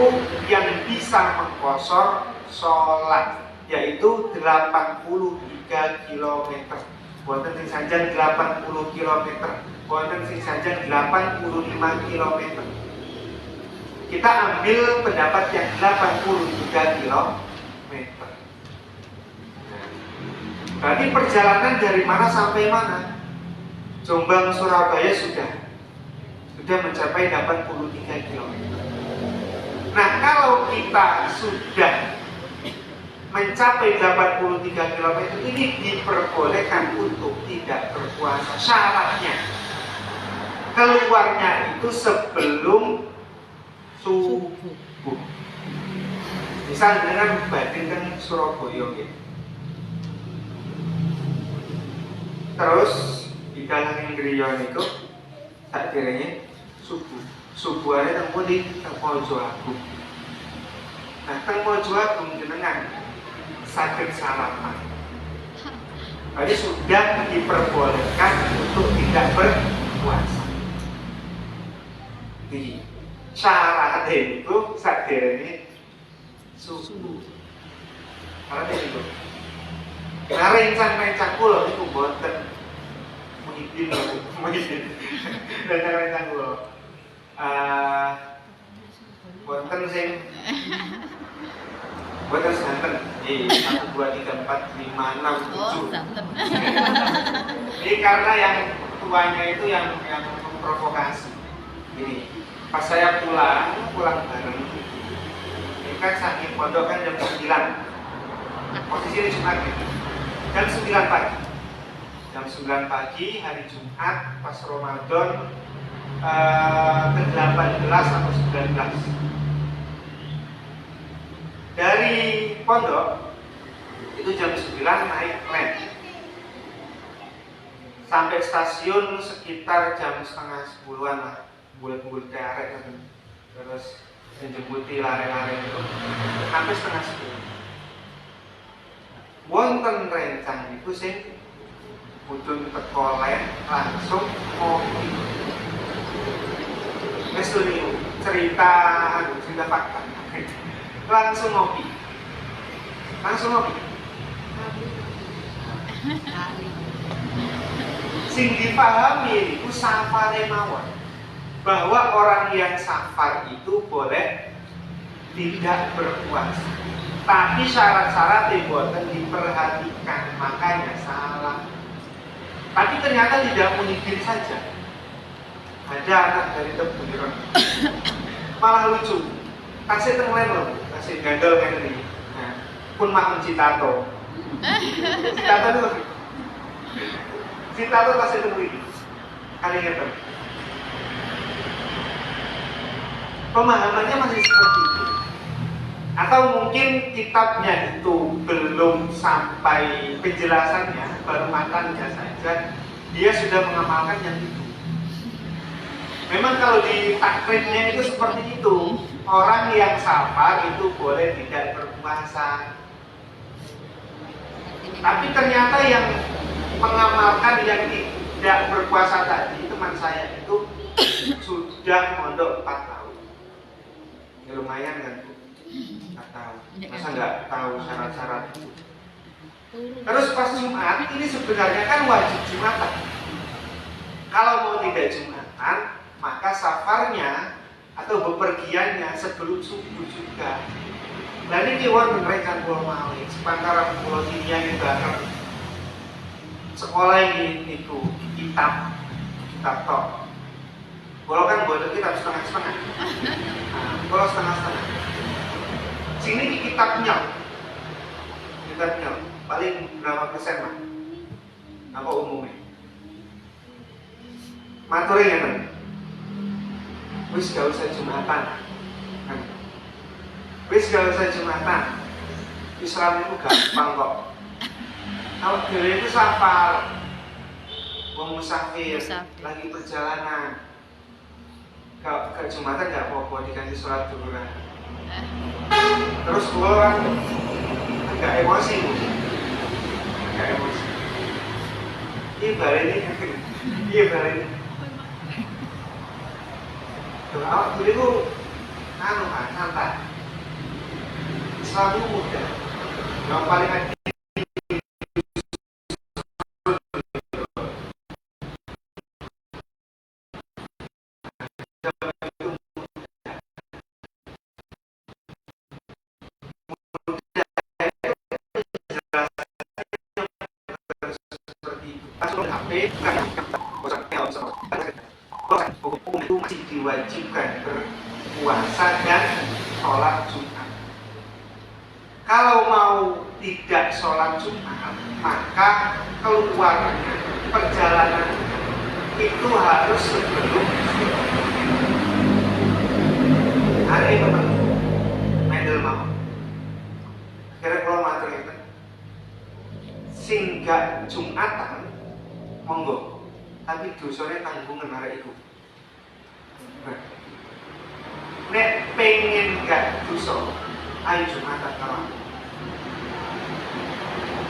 yang bisa mengkosor sholat, yaitu 83 km. Wonten sing sanjan 80 km, wonten sing sanjan 85 km. Kita ambil pendapat yang 83 km. Berarti perjalanan dari mana sampai mana? Jombang Surabaya sudah mencapai 83 km. Nah, kalau kita sudah mencapai 83 km ini diperbolehkan untuk tidak berpuasa. Syaratnya keluarnya itu sebelum subuh. Misal dengan bandingkan Surabaya gitu. Terus di dalam griya niku sakderenge subuhane teng pundi? Teng Mojo Agung. Nah, teng Mojo Agung jenengan saged sarapan. Jadi sudah diperbolehkan untuk tidak berpuasa. Di syarat itu sakderenge subuh. Syarat itu. Nah, rencang kula niku boten muhibin. Rencang kula. Boten sing boten santen. 1 2 3 4 5 6 7. Ini karena yang tuanya itu yang memprovokasi. Ini Pas saya pulang bareng. Ini kan saking pondok kan jam 9. Posisi ini Jumat ya. Jam 9 pagi. Jam 9 pagi hari Jumat pas Ramadan ke-18 atau 19. Dari pondok itu jam 9 naik tram sampai stasiun sekitar jam setengah 10-an lah, bulat-bulat arek kan. Terus menjemputi lare-lare itu sampai setengah 10. Wonten rencang itu sing budun teko langsung ngopi. Wis cerita fakta. Langsung ngopi. Sing dipahami itu safare mawon, bahwa orang yang safar itu boleh tidak berpuasa, tapi syarat-syarat boten diperhatikan, makanya salah. Tapi ternyata tidak mungkin saja. Ada anak dari Tebuiron malah lucu, kasih tenglen loh, kasih gandol kan ini. Nah, pun makan Citato kasih tenglen kali ngerti. Pemahamannya masih seperti itu, atau mungkin kitabnya itu belum sampai penjelasannya, baru matanya saja dia sudah mengamalkan yang itu. Memang kalau di takribnya itu seperti itu, orang yang safar itu boleh tidak berpuasa. Tapi ternyata yang mengamalkan yang tidak berpuasa tadi, teman saya itu sudah mondok 4 tahun. Ya lumayan kan Bu? 4 tahun. Masa nggak tahu syarat-syarat itu? Terus pas Jumat, ini sebenarnya kan wajib Jumatan. Kalau mau tidak Jumatan, maka safarnya atau bepergiannya sebelum subuh juga. Dan ini wonten rekan pulau Mali, sepantara pulau Sinian itu akan sekolah ini itu kitab tok. Kalau kan bodoh kitab setengah-setengah. Kalau setengah-setengah. Sini di kitabnya paling berapa persen lah? Apa umumnya? Maturi ya kan? Wis gak usah Jumatan. Islam itu gampang kok. Kalau diri itu safar, wong musafir, lagi perjalanan. Kalau ke Jumatan gak apa-apa, diganti sholat dulu kan. Terus gue kan agak emosi. Iya balik. Awak dulu itu santai. Islam itu mudah. Yang paling hukum itu masih diwajibkan berpuasa dan sholat Jumat. Kalau mau tidak sholat Jumat, maka keluarnya perjalanan itu harus sebelum hari itu medel mau. Kira kalau matur itu singgah Jumatan monggo, tapi dosanya tanggungan hari itu. Nek pengen gak dosa, ayo Jumatan kawan.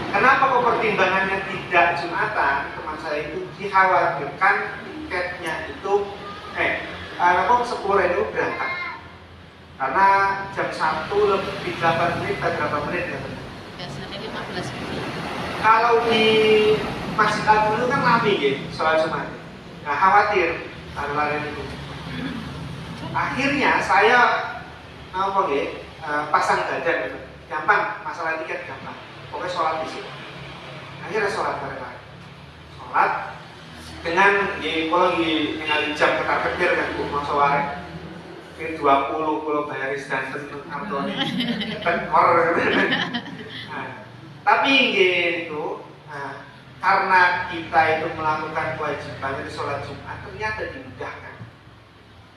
Kenapa kok pertimbangannya tidak Jumatan? Teman saya itu dikhawatirkan tiketnya itu kok 10 itu berangkat. Karena jam 1 lebih 8 menit atau berapa menit ya? Biasanya 15 menit. Kalau di Masjid Agung itu kan rame gitu, sholat Jumat. Nah khawatir lari-lari itu. Akhirnya saya pasang dadan gitu. Gampang, masalah tiket gampang. Pokoknya sholat di situ. Akhirnya sholat bareng-bareng. Sholat dengan kalau ningali jam ketar-ketir kan mau sore. Ini 20 kalau bayar danten Antoni tenor. Nah, tapi gitu, nah, karena kita itu melakukan kewajiban itu sholat Jumat ternyata dimudahkan.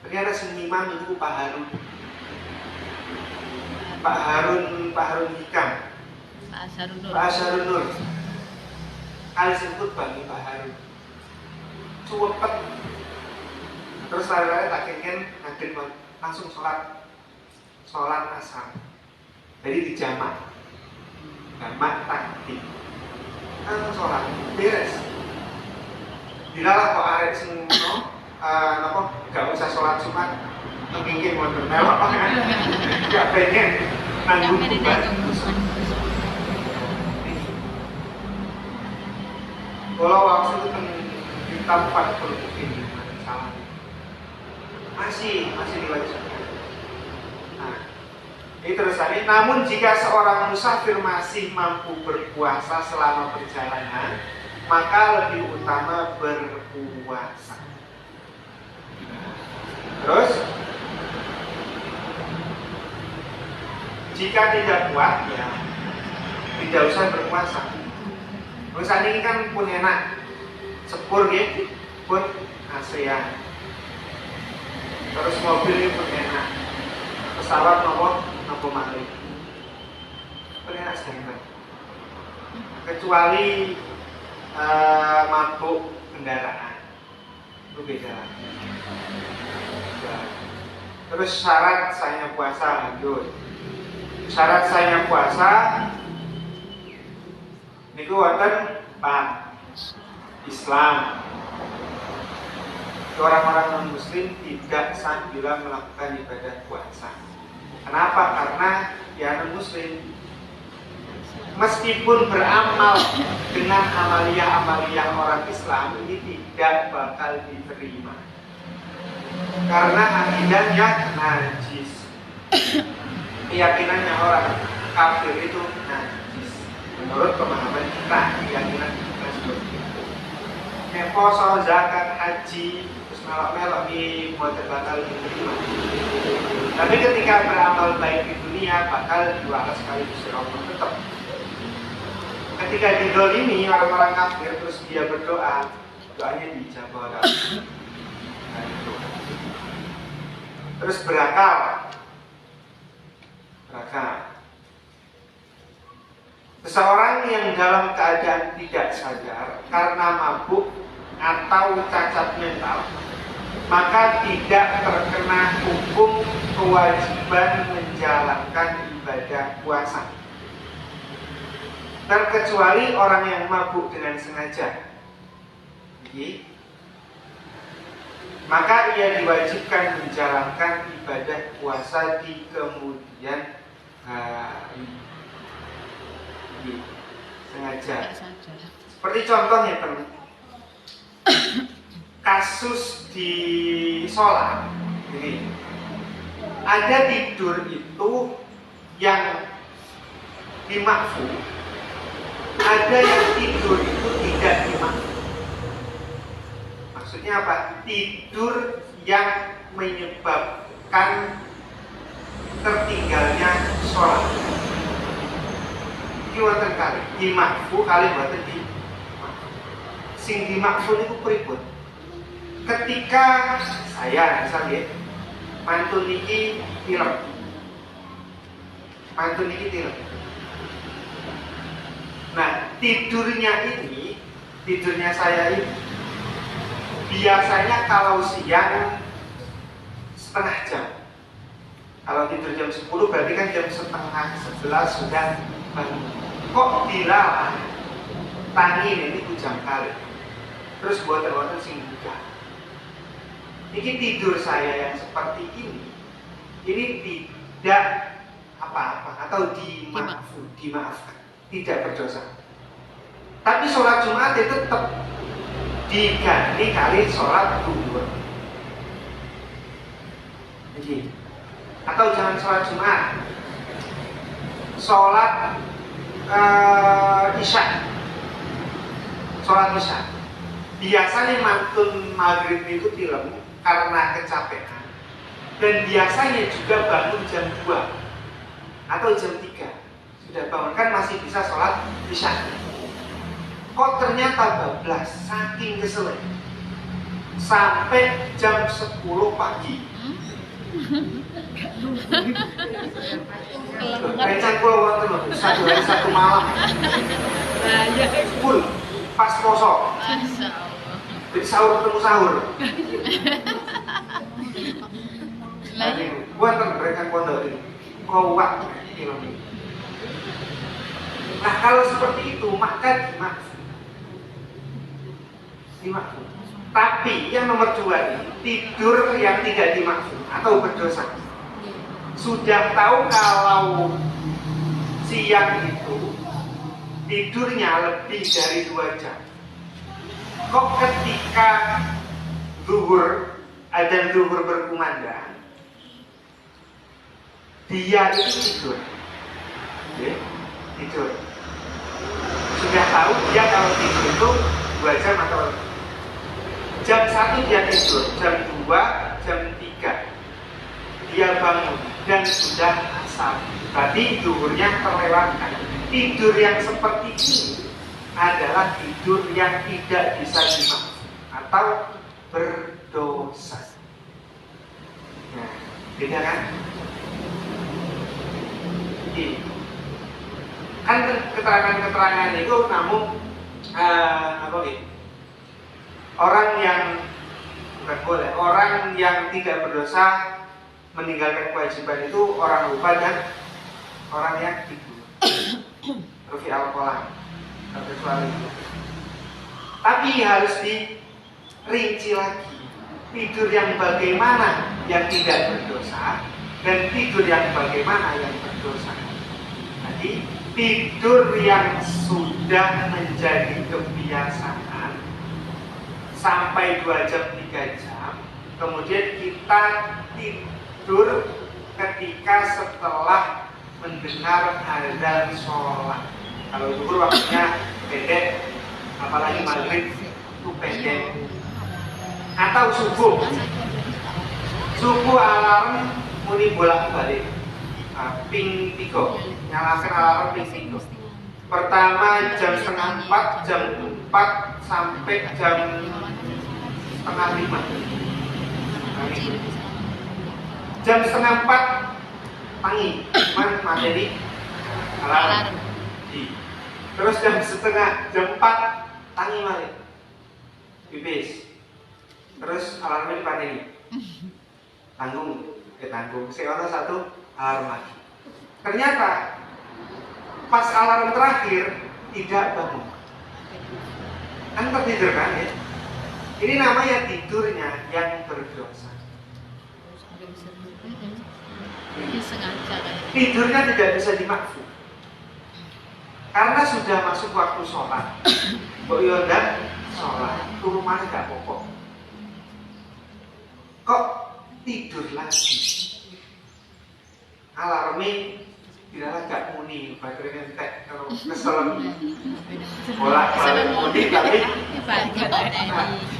Ternyata seniman itu Pak Harun Hikam, Pak Asharun Nur. Kali sebut bagi Pak Harun. Cepet. Terus lari-lari tak kengken ngadeg langsung sholat asar. Jadi dijamak takdim. Langsung sholat beres. Dilalah kok arek sing napa gak usah sholat Jumat kengken wonten melok. Gak pengen nanggung beban. Kalau waktu itu kan kita 40 mungkin salah. Masih diwajibkan. Nah, ini terusannya. Namun jika seorang musafir masih mampu berpuasa selama perjalanan, maka lebih utama berpuasa. Terus, jika tidak kuat, ya tidak usah berpuasa. Misalnya ini kan pun enak, sepur gitu, pun ASEAN. Terus mobil ini pun enak, pesawat nopo malih, pun enak sekali. Kecuali mabuk kendaraan, itu beda. Terus syarat saya puasa, lanjut. Syarat saya puasa niku wonten Pak Islam. Orang-orang non-muslim tidak sah bila melakukan ibadah puasa. Kenapa? Karena ya non-muslim meskipun beramal dengan amalia-amalia orang Islam ini tidak bakal diterima. Karena akidahnya najis. Keyakinannya orang kafir itu najis. Menurut pemahaman kita, keyakinan kita seperti itu. Poso, zakat, haji, terus melok-melok di buat bakal diterima. Tapi ketika beramal baik di dunia bakal dibalas sekali Gusti Allah tetap. Ketika didolimi orang-orang kafir terus dia berdoa, doanya dijabah. Terus berakal. Seseorang yang dalam keadaan tidak sadar karena mabuk atau cacat mental, maka tidak terkena hukum kewajiban menjalankan ibadah puasa. Terkecuali orang yang mabuk dengan sengaja. Maka ia diwajibkan menjalankan ibadah puasa di kemudian hari. Sengaja. Seperti contohnya kasus di sholat, jadi ada tidur itu yang dimakfu, ada yang tidur itu tidak dimakfu. Maksudnya apa? Tidur yang menyebabkan tertinggalnya sholat. Ini wonten kali dimakfu kali wonten di sing dimakfu itu pripun? Ketika saya misalnya mantun niki tilem. Nah, tidurnya saya ini biasanya kalau siang setengah jam. Kalau tidur jam 10 berarti kan jam setengah 11 sudah bangun. Kok dilarang tangi ini jam kali. Terus buat terwonten sing buka. Ini tidur saya yang seperti ini tidak apa-apa atau dimaafkan, tidak berdosa. Tapi sholat Jumat itu tetap diganti kali sholat duhur. Jadi, atau jangan sholat Jumat, sholat Isya. Sholat Isya. Biasanya mantun maghrib itu tilem karena kecapean. Dan biasanya juga bangun jam 2 atau jam 3. Sudah bangun kan masih bisa sholat isya. Kok ternyata bablas, saking keselnya sampai jam 10 pagi. Rencang pulau wonten lho, satu hari satu malam. Full pas poso. Masya Allah. Jadi sahur ketemu sahur. Lagi. Wonten rencang pondok ini. Kuat film ini. Nah kalau seperti itu maka dimaksud. Tapi yang nomor 2 ini tidur yang tidak dimaksud atau berdosa. Sudah tahu kalau siang itu tidurnya lebih dari 2 jam. Kok ketika adzan zuhur berkumandang, dia itu tidur. Ya, tidur. Sudah tahu dia kalau tidur itu 2 jam atau jam 1 dia tidur, jam 2, jam 3 dia bangun dan sudah asar. Berarti zuhurnya terlewatkan. Tidur yang seperti ini adalah tidur yang tidak bisa dimaafkan atau berdosa. Nah, beda kan? Ini kan keterangan-keterangan itu namun orang yang tidak berdosa meninggalkan kewajiban itu orang lupa dan orang yang tidur. Rufi al-Qolam kecuali itu. Tapi harus dirinci lagi. Tidur yang bagaimana yang tidak berdosa dan tidur yang bagaimana yang berdosa. Jadi tidur yang sudah menjadi kebiasaan sampai 2 jam 3 jam, kemudian kita tidur ketika setelah mendengar adzan sholat. Kalau zuhur waktunya pendek, apalagi maghrib itu pendek. Atau subuh alarm muni bolak-balik. Ping 3, nyalakan alarm ping 3. Pertama jam 3:30, jam 4 sampai jam 4:30. Jam 3:30 tangi, materi alarm. Terus jam 4 tangi balik, pipis. Terus alarmnya dipateni, tanggung, seorang satu alarm lagi. Ternyata pas alarm terakhir tidak bangun, kan tertidur kan ya? Ini namanya tidurnya yang berdosa. Ini sengaja kan. Tidurnya tidak bisa dimaksud karena sudah masuk waktu sholat. Kok yondan sholat, turun mana gak pokok. Kok tidur lagi? Alarmnya tidak agak muni, baterainya entek kalau kesel. Bolak-balik muni tapi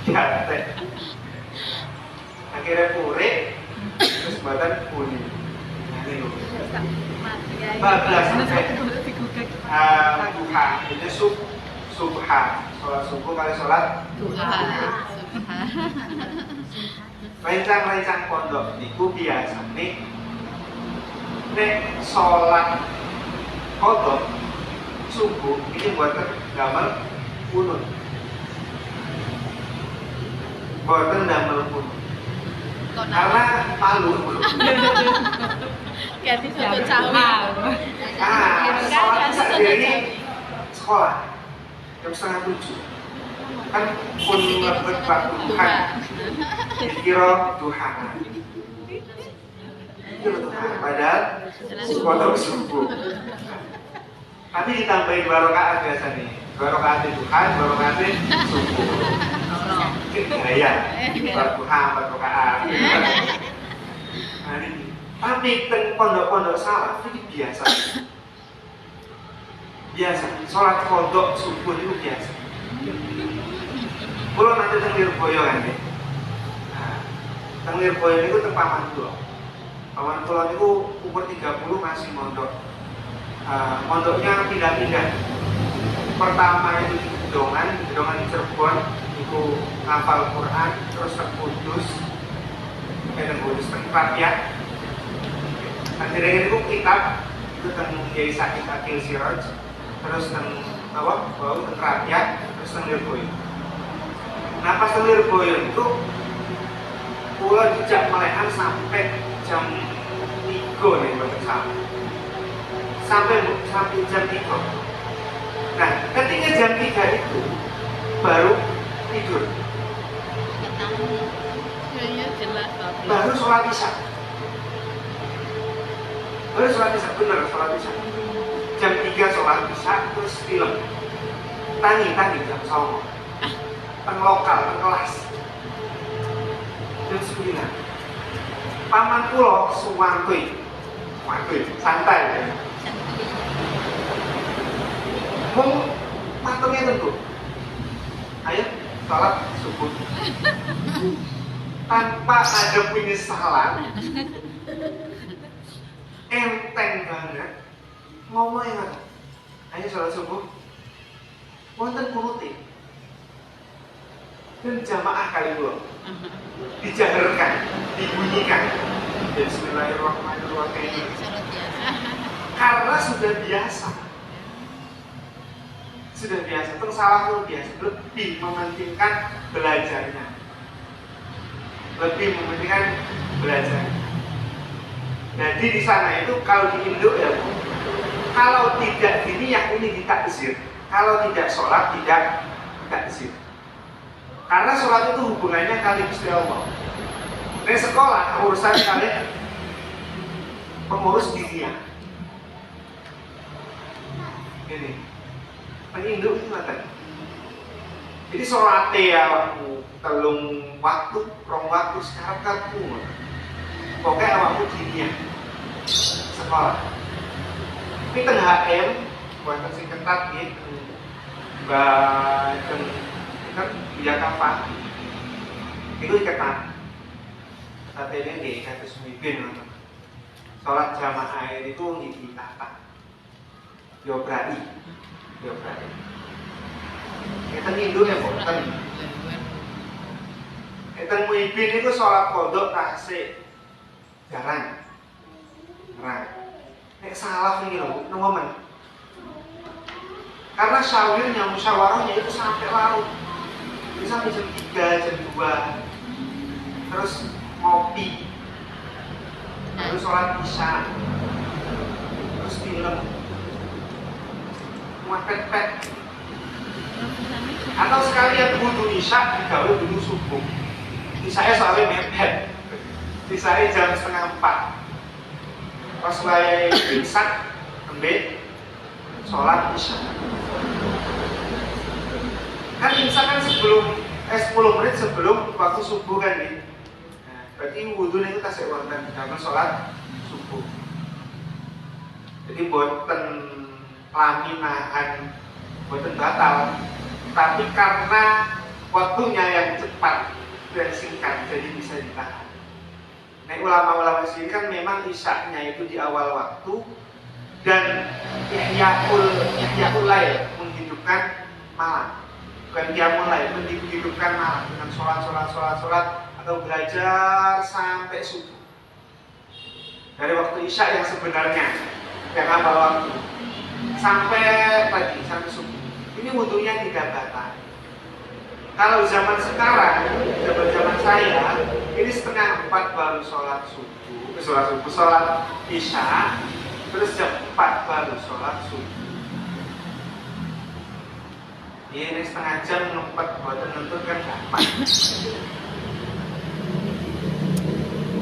entek. Akhirnya pure, terus badan muni. Bablas sampai duha, itu subha, sholat subuh kali sholat duha. Rencang-rencang pondok itu biasa nih sholat kodok subuh ini buatan damel kunut, buatan damel kunut karena malu belum. Ganti soto cawi. Sholat sendiri sekolah jam 6:30 kan pun lebet waktu Tuhan kira Tuhan padahal kodok subuh. Tapi ditambahin 2 rakaat biasanya, 2 rakaat Tuhan, 2 rakaat subuh. Gaya, 4 Tuhan, 4 rakaat. Tapi pondok-pondok salaf itu biasa. Sholat kodok subuh itu biasa. Kalau nanti tenglir boyo kan, tenglir boyo itu tepaman dulu. Paman kula niku umur 30 masih mondok. Mondoknya pindah-pindah. Pertama itu di Gedongan di Cirebon, itu hafal Quran, terus teng Kudus, teng Rakyat. Akhirnya itu kitab itu teng Kiai Sakit Akil Siraj, terus teng Rakyat, terus teng Lirboyo. Nah pas teng Lirboyo itu kula dijak melehan sampai jam 3 nih sampai jam 3. Nah ketika jam 3 itu baru tidur, Kayaknya jelas tapi. baru sholat isya, bener sholat isya. Jam 3 sholat isya, terus film tangi jam 9 teng lokal, teng kelas jam 9. Paman kula suwantuy santai ya. Mau patungnya tentu. Ayo sholat subuh. Tanpa ada penyesalan. Enteng banget. Ngomongnya apa? Ayo sholat subuh. Wonten kunuti. Dan jamaah kali kula. Dijaharkan, dibunyikan. Bismillahirrahmanirrahim. Karena sudah biasa. Teng salah itu biasa, lebih mementingkan belajarnya. Jadi di sana itu kalau di Indo ya, kalau tidak diniyak ini ditakzir, kalau tidak sholat tidak takzir. Karena sholat itu hubungannya kali Gusti Allah. Di sekolah urusan kalian pengurus dunia. Ini Indo itu nggak. Jadi sholatnya ya waktu telung waktu, rong waktu sekarang kaku. Pokoknya waktu dunia sekolah. Tapi tengah HM buat sing ketat gitu. Bahkan kan dia kapan? Itu ketat. Saat ini di kasus mimpin sholat jamaah itu ditata. Diobrani. Kita Indo ya boten. Kita mimpin itu sholat kodok tasik jarang. Nek salah nih loh, momen. Karena musyawarahnya itu sampai larut. Bisa sampai jam 3, jam 2. Terus ngopi. Terus sholat isya. Terus film. Pet. Atau sekalian wudhu isya digawe dulu subuh. Isya soalnya mepet. Isya jam 3:30. Pas wae imsak nembe sholat isya. Kan imsak kan 10 menit sebelum waktu subuh kan gitu. Nah, berarti wudhu itu tasik wonten karena sholat subuh. Jadi boten laminahan, boten batal, tapi karena waktunya yang cepat dan singkat jadi bisa ditahan. Nah ulama-ulama sini kan memang isyaknya itu di awal waktu dan ihya'ul lail menghidupkan malam, bukan qiyamul lail, menghidupkan malam dengan sholat atau belajar sampai subuh dari waktu isya yang sebenarnya yang awal waktu sampai subuh. Ini wudhunya tidak batal. Kalau zaman sekarang, zaman saya, ini 3:30 baru sholat isya, terus jam 4 baru sholat subuh. Ini setengah jam ngempet buat nentut kan gampang.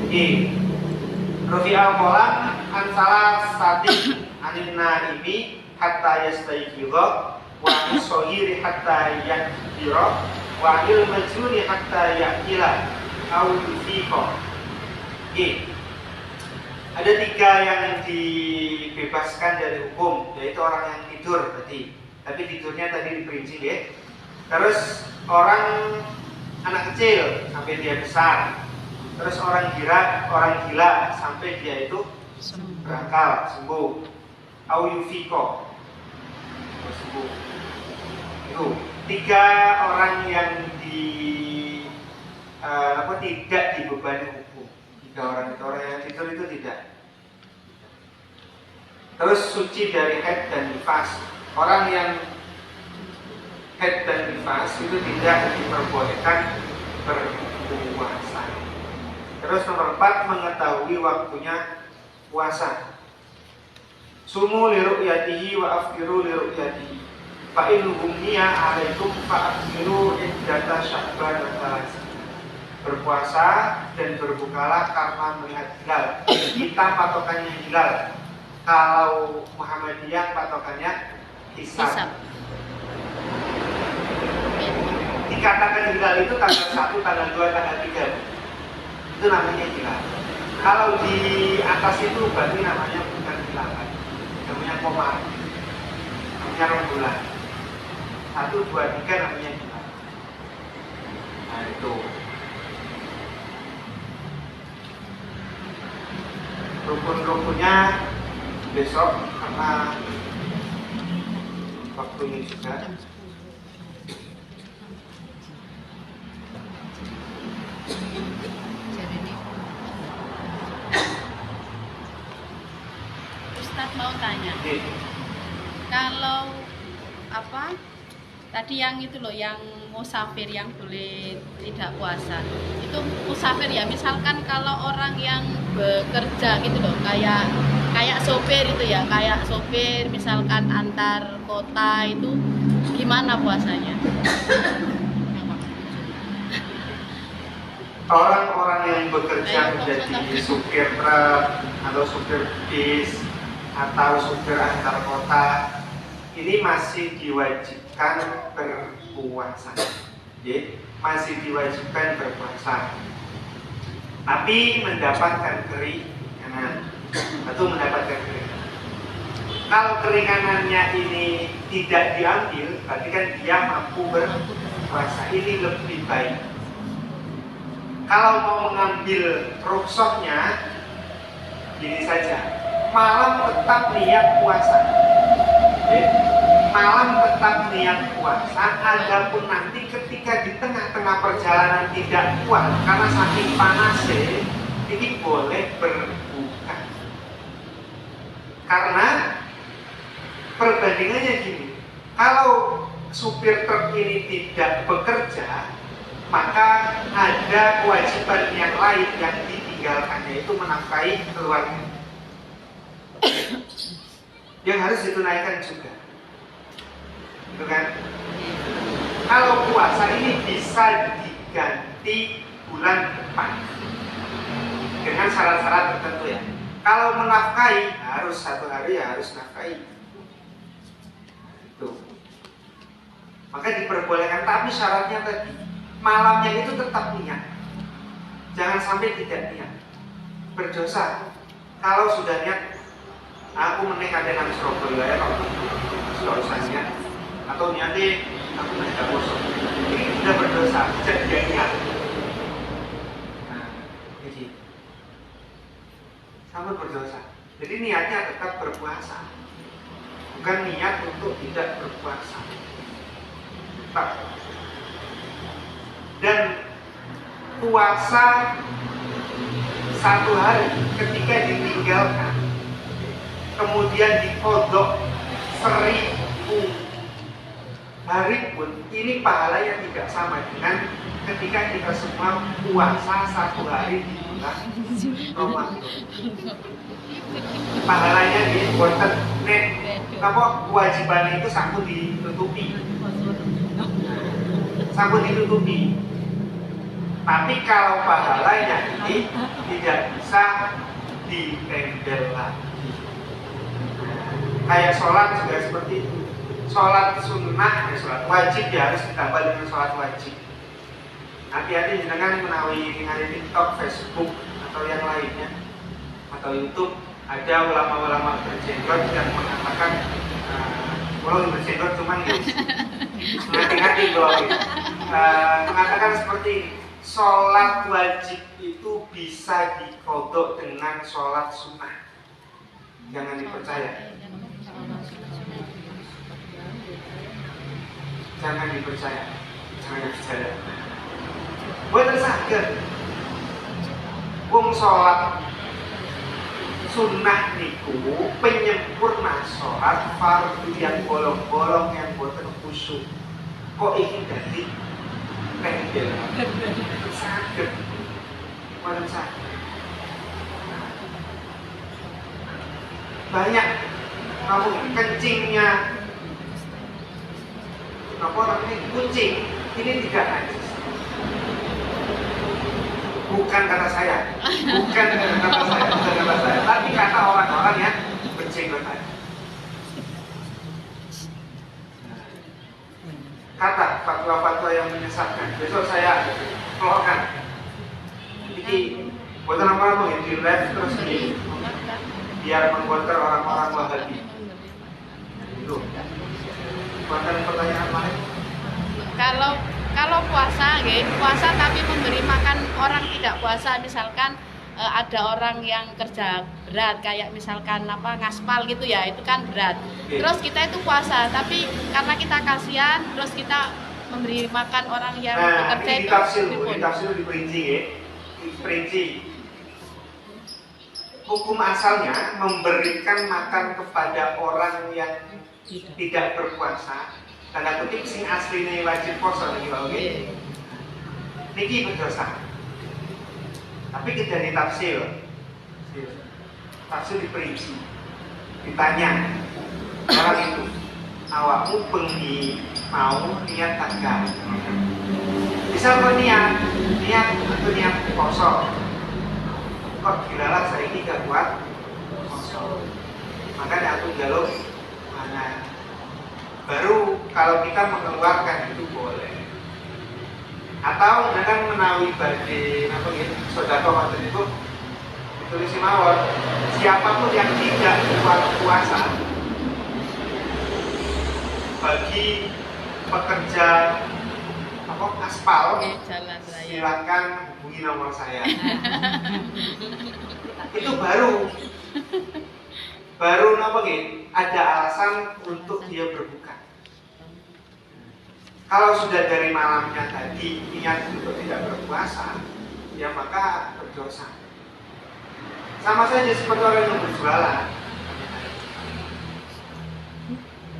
Jadi, Rafi al-Qolam ansalah sati aninna ini hatta yastaiqidha wa as-saghiri hatta yakbira wa al-majnuni hatta yaqila aw yufiqa. Ada 3 yang dibebaskan dari hukum, yaitu orang yang tidur berarti. Tapi tidurnya tadi diperinci ya. Terus orang anak kecil sampai dia besar. Terus orang gila sampai dia itu berakal, sembuh. Au yufiko, sembuh. Itu 3 orang yang tidak dibebani hukum. 3 orang itu, orang yang tidur itu tidak. Terus suci dari haid dan nifas. Orang yang haid dan nifas itu tidak diperbolehkan berpuasa. Terus nomor 4, mengetahui waktunya puasa. Sumu li ru'yatihi wa afkiru li ru'yatihi. Fa in humniya alaikum fa afkiru iddata sya'ban wa berpuasa dan berbukalah karena melihat hilal. Kita patokannya hilal. Kalau Muhammadiyah patokannya hisab. Dikatakan hilal itu tanggal 1, tanggal 2, tanggal 3. Itu namanya hilal. Kalau di atas itu berarti namanya bukan hilal, namanya komar, namanya rembulan. 1, 2, 3 namanya hilal. Nah itu. Rukun-rukunnya besok karena waktunya juga. Ustaz mau tanya, kalau tadi yang itu loh, yang musafir yang boleh tidak puasa, itu musafir ya, misalkan kalau orang yang bekerja gitu loh, kayak sopir itu ya, kayak sopir misalkan antar kota, itu gimana puasanya? Orang-orang yang bekerja menjadi supir truk atau supir bis atau supir antar kota ini masih diwajibkan berpuasa, masih diwajibkan berpuasa, tapi mendapatkan keringanan atau mendapatkan keringanan. Kalau keringanannya ini tidak diambil, berarti kan dia mampu berpuasa, ini lebih baik. Kalau mau mengambil rukhsahnya, gini saja, malam tetap niat puasa. Malam tetap niat puasa, adapun nanti ketika di tengah-tengah perjalanan tidak kuat karena saking panasnya, ini boleh berbuka. Karena perbandingannya gini, kalau supir truk ini tidak bekerja, maka ada kewajiban yang lain yang ditinggalkannya, itu menafkahi keluarga yang harus ditunaikan juga, gitu kan? Kalau puasa ini bisa diganti bulan depan dengan syarat-syarat tertentu ya. Kalau menafkahi harus 1 hari ya harus nafkahi. Itu. Maka diperbolehkan, tapi syaratnya tadi malamnya itu tetap niat. Jangan sampai tidak niat. Berdosa. Kalau sudah niat, aku menikah dengan Surabaya ya, kalau usahanya atau niatnya aku menikah kosong, ini sudah berdosa, jadi niat. Nah, jadi sama berdosa. Jadi niatnya tetap berpuasa, bukan niat untuk tidak berpuasa. Tetap. Dan puasa 1 hari ketika ditinggalkan, kemudian dikodok 1000 hari pun, ini pahalanya tidak sama dengan ketika kita semua puasa 1 hari di bulan Ramadan. Pahalanya dibuatkan net, apa kewajibannya itu sanggup ditutupi. Tapi kalau pahalanya ini tidak bisa ditempel lagi. Kayak sholat juga seperti itu. Sholat sunnah, sholat wajib ya harus ditambah dengan sholat wajib. Hati-hati jangan menawi hari TikTok, Facebook atau yang lainnya atau YouTube, ada ulama-ulama berjenggot yang mengatakan kalau berjenggot cuman hati-hati loh, mengatakan seperti ini, sholat wajib itu bisa dikodok dengan sholat sunnah. Jangan dipercaya. Jangan dipercaya. Jangan dipercaya. Boten saged. Wong sholat sunnah niku penyempurna sholat fardu yang bolong-bolong yang boten khusyuk. Kok iki dadi pendel? Saged. Boten saged. Banyak kamu kencingnya apa namanya kucing ini tidak najis. Bukan kata saya, bukan kata saya, tapi kata orang-orang yang berjenggot tadi. Kata fatwa-fatwa yang menyesatkan. Besok saya keluarkan. Jadi buatan apa mau di live terus ini biar mengkonter orang-orang Wahabi. Itu. Buatan pertanyaan lain. Kalau puasa, puasa tapi memberi makan orang tidak puasa, misalkan ada orang yang kerja berat kayak misalkan ngaspal gitu ya, itu kan berat. Terus kita itu puasa, tapi karena kita kasihan, terus kita memberi makan orang yang bekerja itu. Ditafsir diperinci ya, diperinci. Hukum asalnya memberikan makan kepada orang yang tidak berpuasa. Tanda kutip sing asline wajib poso niki Pak nggih. Niki berdosa. Tapi kita ditafsir. Tafsir diperinci. Ditanya orang itu, awakmu bengi mau niat tanggal. Bisa berniat, atau niat poso. Kok dilalah saya ini gak kuat poso. Maka aku jaluk mana. Baru kalau kita mengeluarkan itu boleh. Atau kadang menawi bagi sodako macam itu ditulis mawon, siapapun yang tidak puasa bagi pekerja aspal silakan hubungi nomor saya. Itu baru ada alasan untuk dia berbuka. Kalau sudah dari malamnya tadi niat untuk tidak berpuasa, ya maka berdosa. Sama saja seperti orang yang berjualan.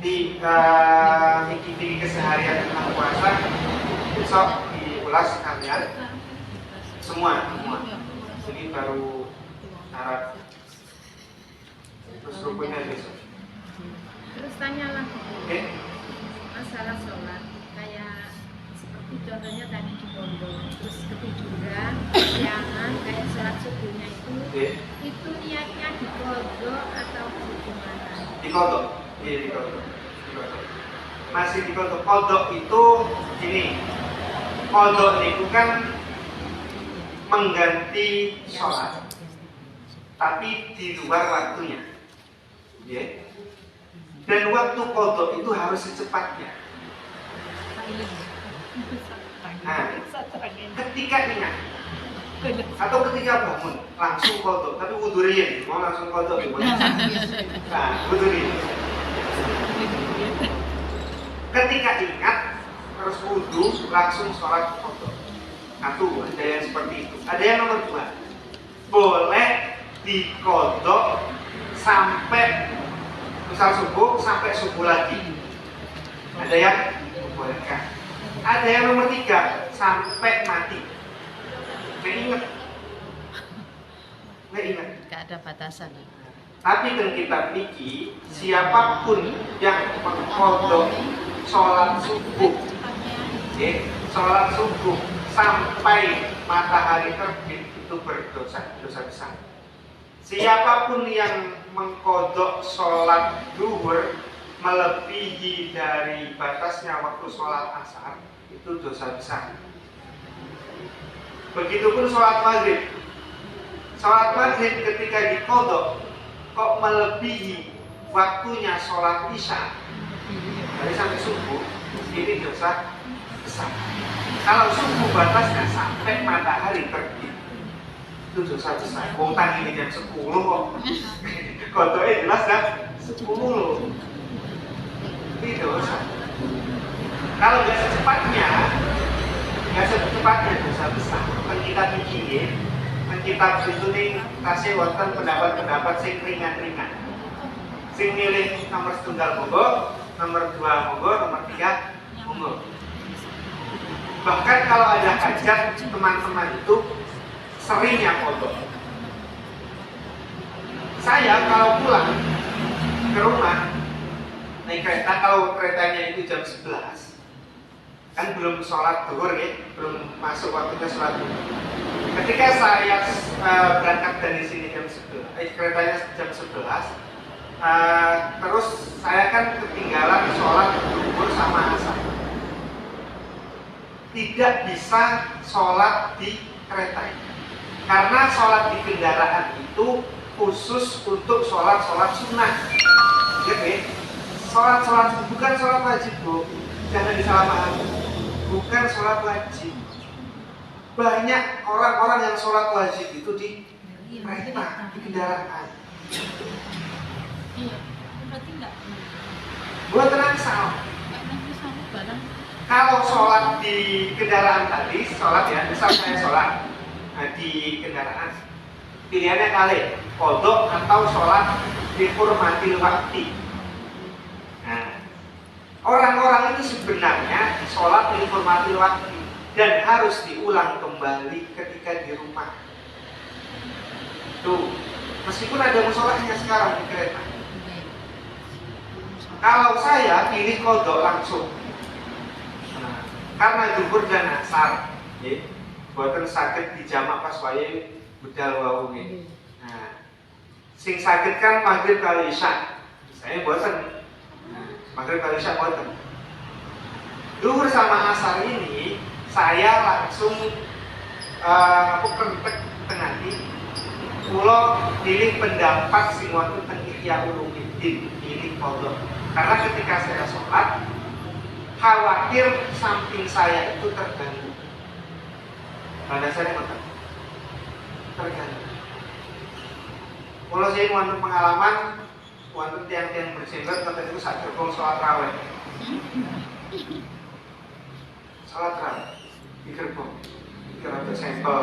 Di keseharian tentang puasa, besok diulas sekalian semua. Jadi baru syarat terus rukunnya besok. Terus tanya lagi masalah sholat, kayak seperti contohnya tadi di pondok, terus ketiduran, kesiangan, kayak sholat subuhnya itu niatnya dikodok atau gimana? Dikodok, iya dikodok. Masih dikodok. Kodok itu gini, kodok itu kan mengganti sholat, tapi di luar waktunya. Yeah. Dan waktu kodok itu harus secepatnya. Nah, ketika ingat atau ketika bangun langsung kodok, tapi wudurin, mau langsung kodok gitu. Nah, wudurin. Ketika ingat harus wudu langsung sholat kodok. Satu, ada yang seperti itu. Ada yang nomor dua, boleh dikodok sampai misal subuh sampai subuh lagi. Ada yang dibolehkan. Ada yang nomor tiga, sampai mati. Nggak ingat. Nggak ada batasan. Tapi kan kita pikir siapapun yang mengkodok sholat subuh, sholat subuh sampai matahari terbit itu berdosa besar. Siapapun yang mengkodok sholat zuhur melebihi dari batasnya waktu sholat asar itu dosa besar. Begitupun sholat maghrib. Sholat maghrib ketika dikodok kok melebihi waktunya sholat isya dari sampai subuh, ini dosa besar. Kalau subuh batasnya sampai matahari terbit, itu dosa besar. Wong tangi jam 10 kok. Kodoknya jelas kan 10. Ini dosa. Kalau nggak secepatnya dosa besar. Kan kita pikir, kan kita itu nih kasih wonten pendapat-pendapat sing ringan-ringan. Sing milih nomor setunggal monggo, nomor 2 monggo, nomor 3 monggo. Bahkan kalau ada hajat teman-teman itu seringnya kodok. Saya kalau pulang ke rumah naik kereta, kalau keretanya itu jam 11 kan belum sholat zuhur ya, belum masuk waktunya sholat zuhur. Ketika saya berangkat dari sini jam 11, keretanya jam 11, terus saya kan ketinggalan sholat zuhur sama asar. Tidak bisa sholat di kereta karena sholat di kendaraan itu khusus untuk sholat sunnah. Jadi sholat bukan sholat wajib, Bu. Jangan disalahpahami. Bukan sholat wajib. Banyak orang-orang yang sholat wajib itu di kereta, di kendaraan. Iya, berarti enggak. Buat tenang salah. Kalau sholat di kendaraan tadi, sholat ya, misal saya sholat di kendaraan, pilihannya kali qodho atau sholat di hurmatil waqti. Nah, orang-orang itu sebenarnya sholat di hurmatil waqti dan harus diulang kembali ketika di rumah. Tuh, meskipun ada musholahnya sekarang di kereta. Kalau saya pilih qodho langsung. Karena zuhur dan asar, ya, buatan sakit dijamak pas wae budal wau nggih. Nah, sing sakit kan maghrib kali isya. Saya buatan. Nah, maghrib kali isya buatan. Zuhur sama asar ini saya langsung aku kentek tengati. Kulo pilih pendapat sing wonten teng Ihya Ulumuddin, pilih qodho. Karena ketika saya sholat khawatir samping saya itu terganggu. Pada saya ngoten. Terganggu. Kalau saya wonten pengalaman, wonten tiang-tiang berjenggot ngoten itu sak gerbong sholat raweh. Sholat raweh di gerbong. Kira untuk sampel.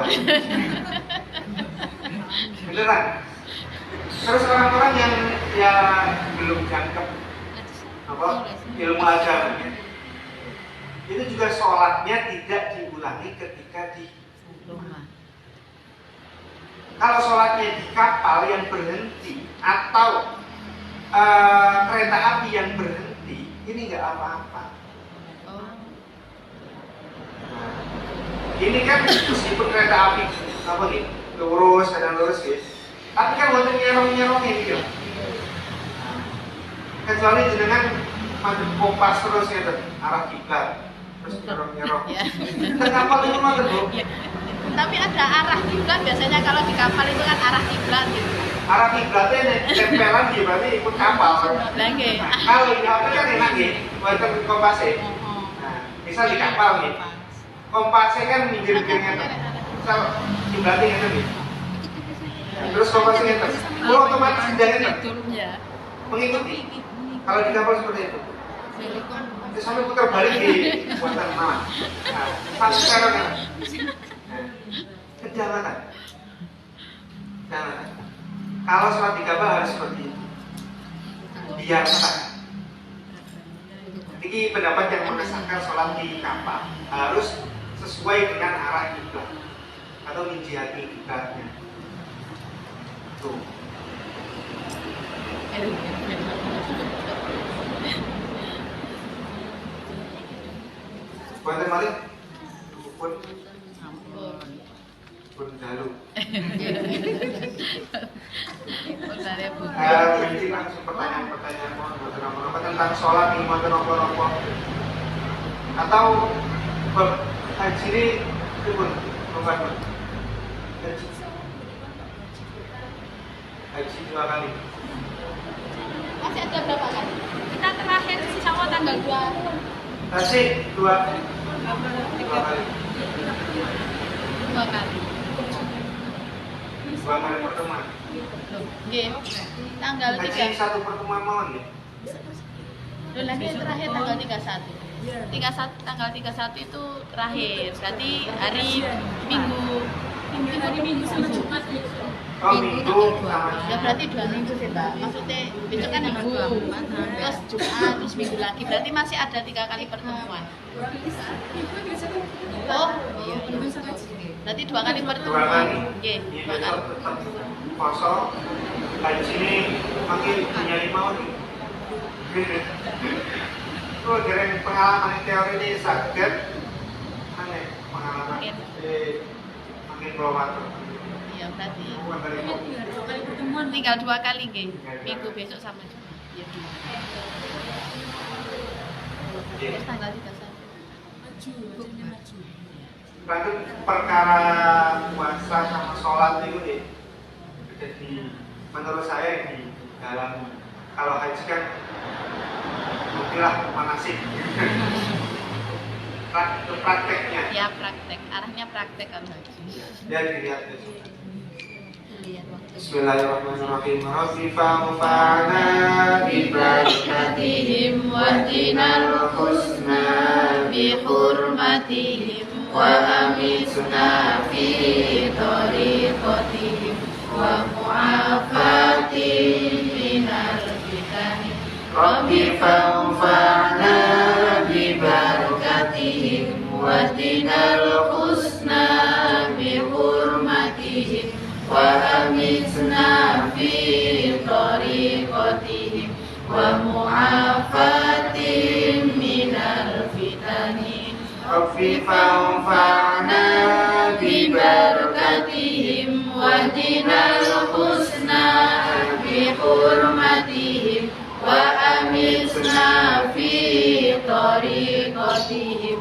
Beneran. Terus orang-orang yang ya belum jangkep ilmu agama, itu juga sholatnya tidak diulangi ketika di rumah. Kalau sholatnya di kapal yang berhenti atau kereta api yang berhenti, ini nggak apa-apa. Nah, ini kan meskipun kereta api apa nih lurus kadang lurus gitu, tapi kan buat nyerong-nyerongin gitu. Kecuali jenengan maju kompas terus gitu arah kiblat. Terus nyerong-nyerong. Ya. Kapal itu mah Bu. Ya. Tapi ada arah kiblat biasanya kalau di kapal itu kan arah kiblat gitu. Arah kiblatnya tempelan gitu berarti ikut kapal. Lah nggih. Nah, kalau di kapal kan enak nggih, wonten kompasnya. Nah, misal di kapal nih. Kompasnya kan minggir-minggirnya tuh. Misal kiblatnya ngene nggih. Terus kompasnya ngene. Kalau otomatis kendalinya Ya. mengikuti. Kalau di kapal seperti itu. Terus sampai putar balik di buatan mana? Nah, sampai sekarang kan? Kejalanan. Kalau sholat di kapal harus seperti itu. Biar sah. Ini pendapat yang mengesahkan sholat di kapal harus sesuai dengan arah kiblat atau min jihati kiblatnya. Tuh. Buatan Malik pun dalu. Ini langsung pertanyaan-pertanyaan mohon tentang sholat nih, mohon nopo-nopo atau haji ini pun bukan haji 2 kali. Masih ada berapa kali? Kita terakhir sisa tanggal 2. Haji 2 kali. 2 kali. Dua kali pertemuan. Nggih. Tanggal Haji 3. satu pertemuan mawon ya. Loh, lagi terakhir tanggal 31. 31 tanggal 31 itu terakhir. Berarti hari Minggu. Hari Minggu sama Jumat ya. Oh, Minggu sama Ya berarti 2 minggu sih, Mbak. Maksudnya besok kan Minggu. Terus Jumat, terus Minggu lagi. Berarti masih ada 3 kali pertemuan. Oh, iya. Berarti 2 kali pertemuan. 2 kali. Nggih, Ini 2 kali. besok tetap poso. Haji ini makin punya mawon. Oh, dari pengalaman teori ini sakit. Aneh pengalaman. Makin bawah. Iya, berarti Bukan dari Dua kali pertemuan. tinggal 2 kali nggih. Minggu besok sama Jumat. Iya. Terus tanggal 31. Maju, wajahnya maju. Berarti perkara puasa sama sholat itu nih, jadi menurut saya di dalam kalau haji kan mungkinlah manasik prakteknya Ya, praktek. Arahnya praktek kan haji. ya dilihat ya. Lihat waktu. Bismillahirrahmanirrahim. Rabbi fa'fa'na ببركتهم واهدنا الحسنى بحرمتهم وأمتنا في طريقتهم ومعافاتهم من الفتن رب فانفعنا ببركتهم واهدنا الحسنى بحرمتهم وأمتنا في طريقتهم ومعافاتهم من الفتن رب فانفعنا ببركتهم واهدنا الحسنى بحرمتهم وأمتنا في طريقتهم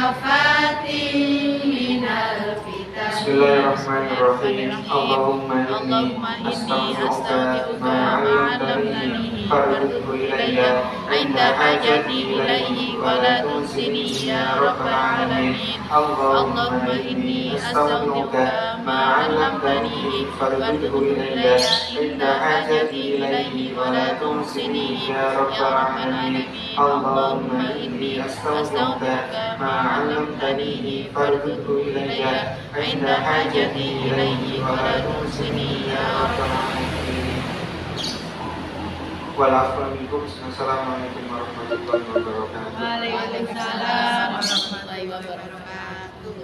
ومعافاتهم من الفتن Bismillahirrahmanirrahim. Allahumma inni astaghfiruka ma 'allamtani farzuqhu ilayya 'inda hajati ilayhi wa la tunsini ya rabbal alamin. Allahumma inni astaghfiruka ma 'allamtani farzuqhu ilayya 'inda hajati ilayhi wa la tunsini ya rabbal alamin. Allahumma inni astaghfiruka ma 'allamtani farzuqhu ilayya 'inda hajati ilayhi wa la tunsini ya rabbal alamin. Wassalamualaikum warahmatullahi wabarakatuh. Waalaikumsalam warahmatullahi wabarakatuh.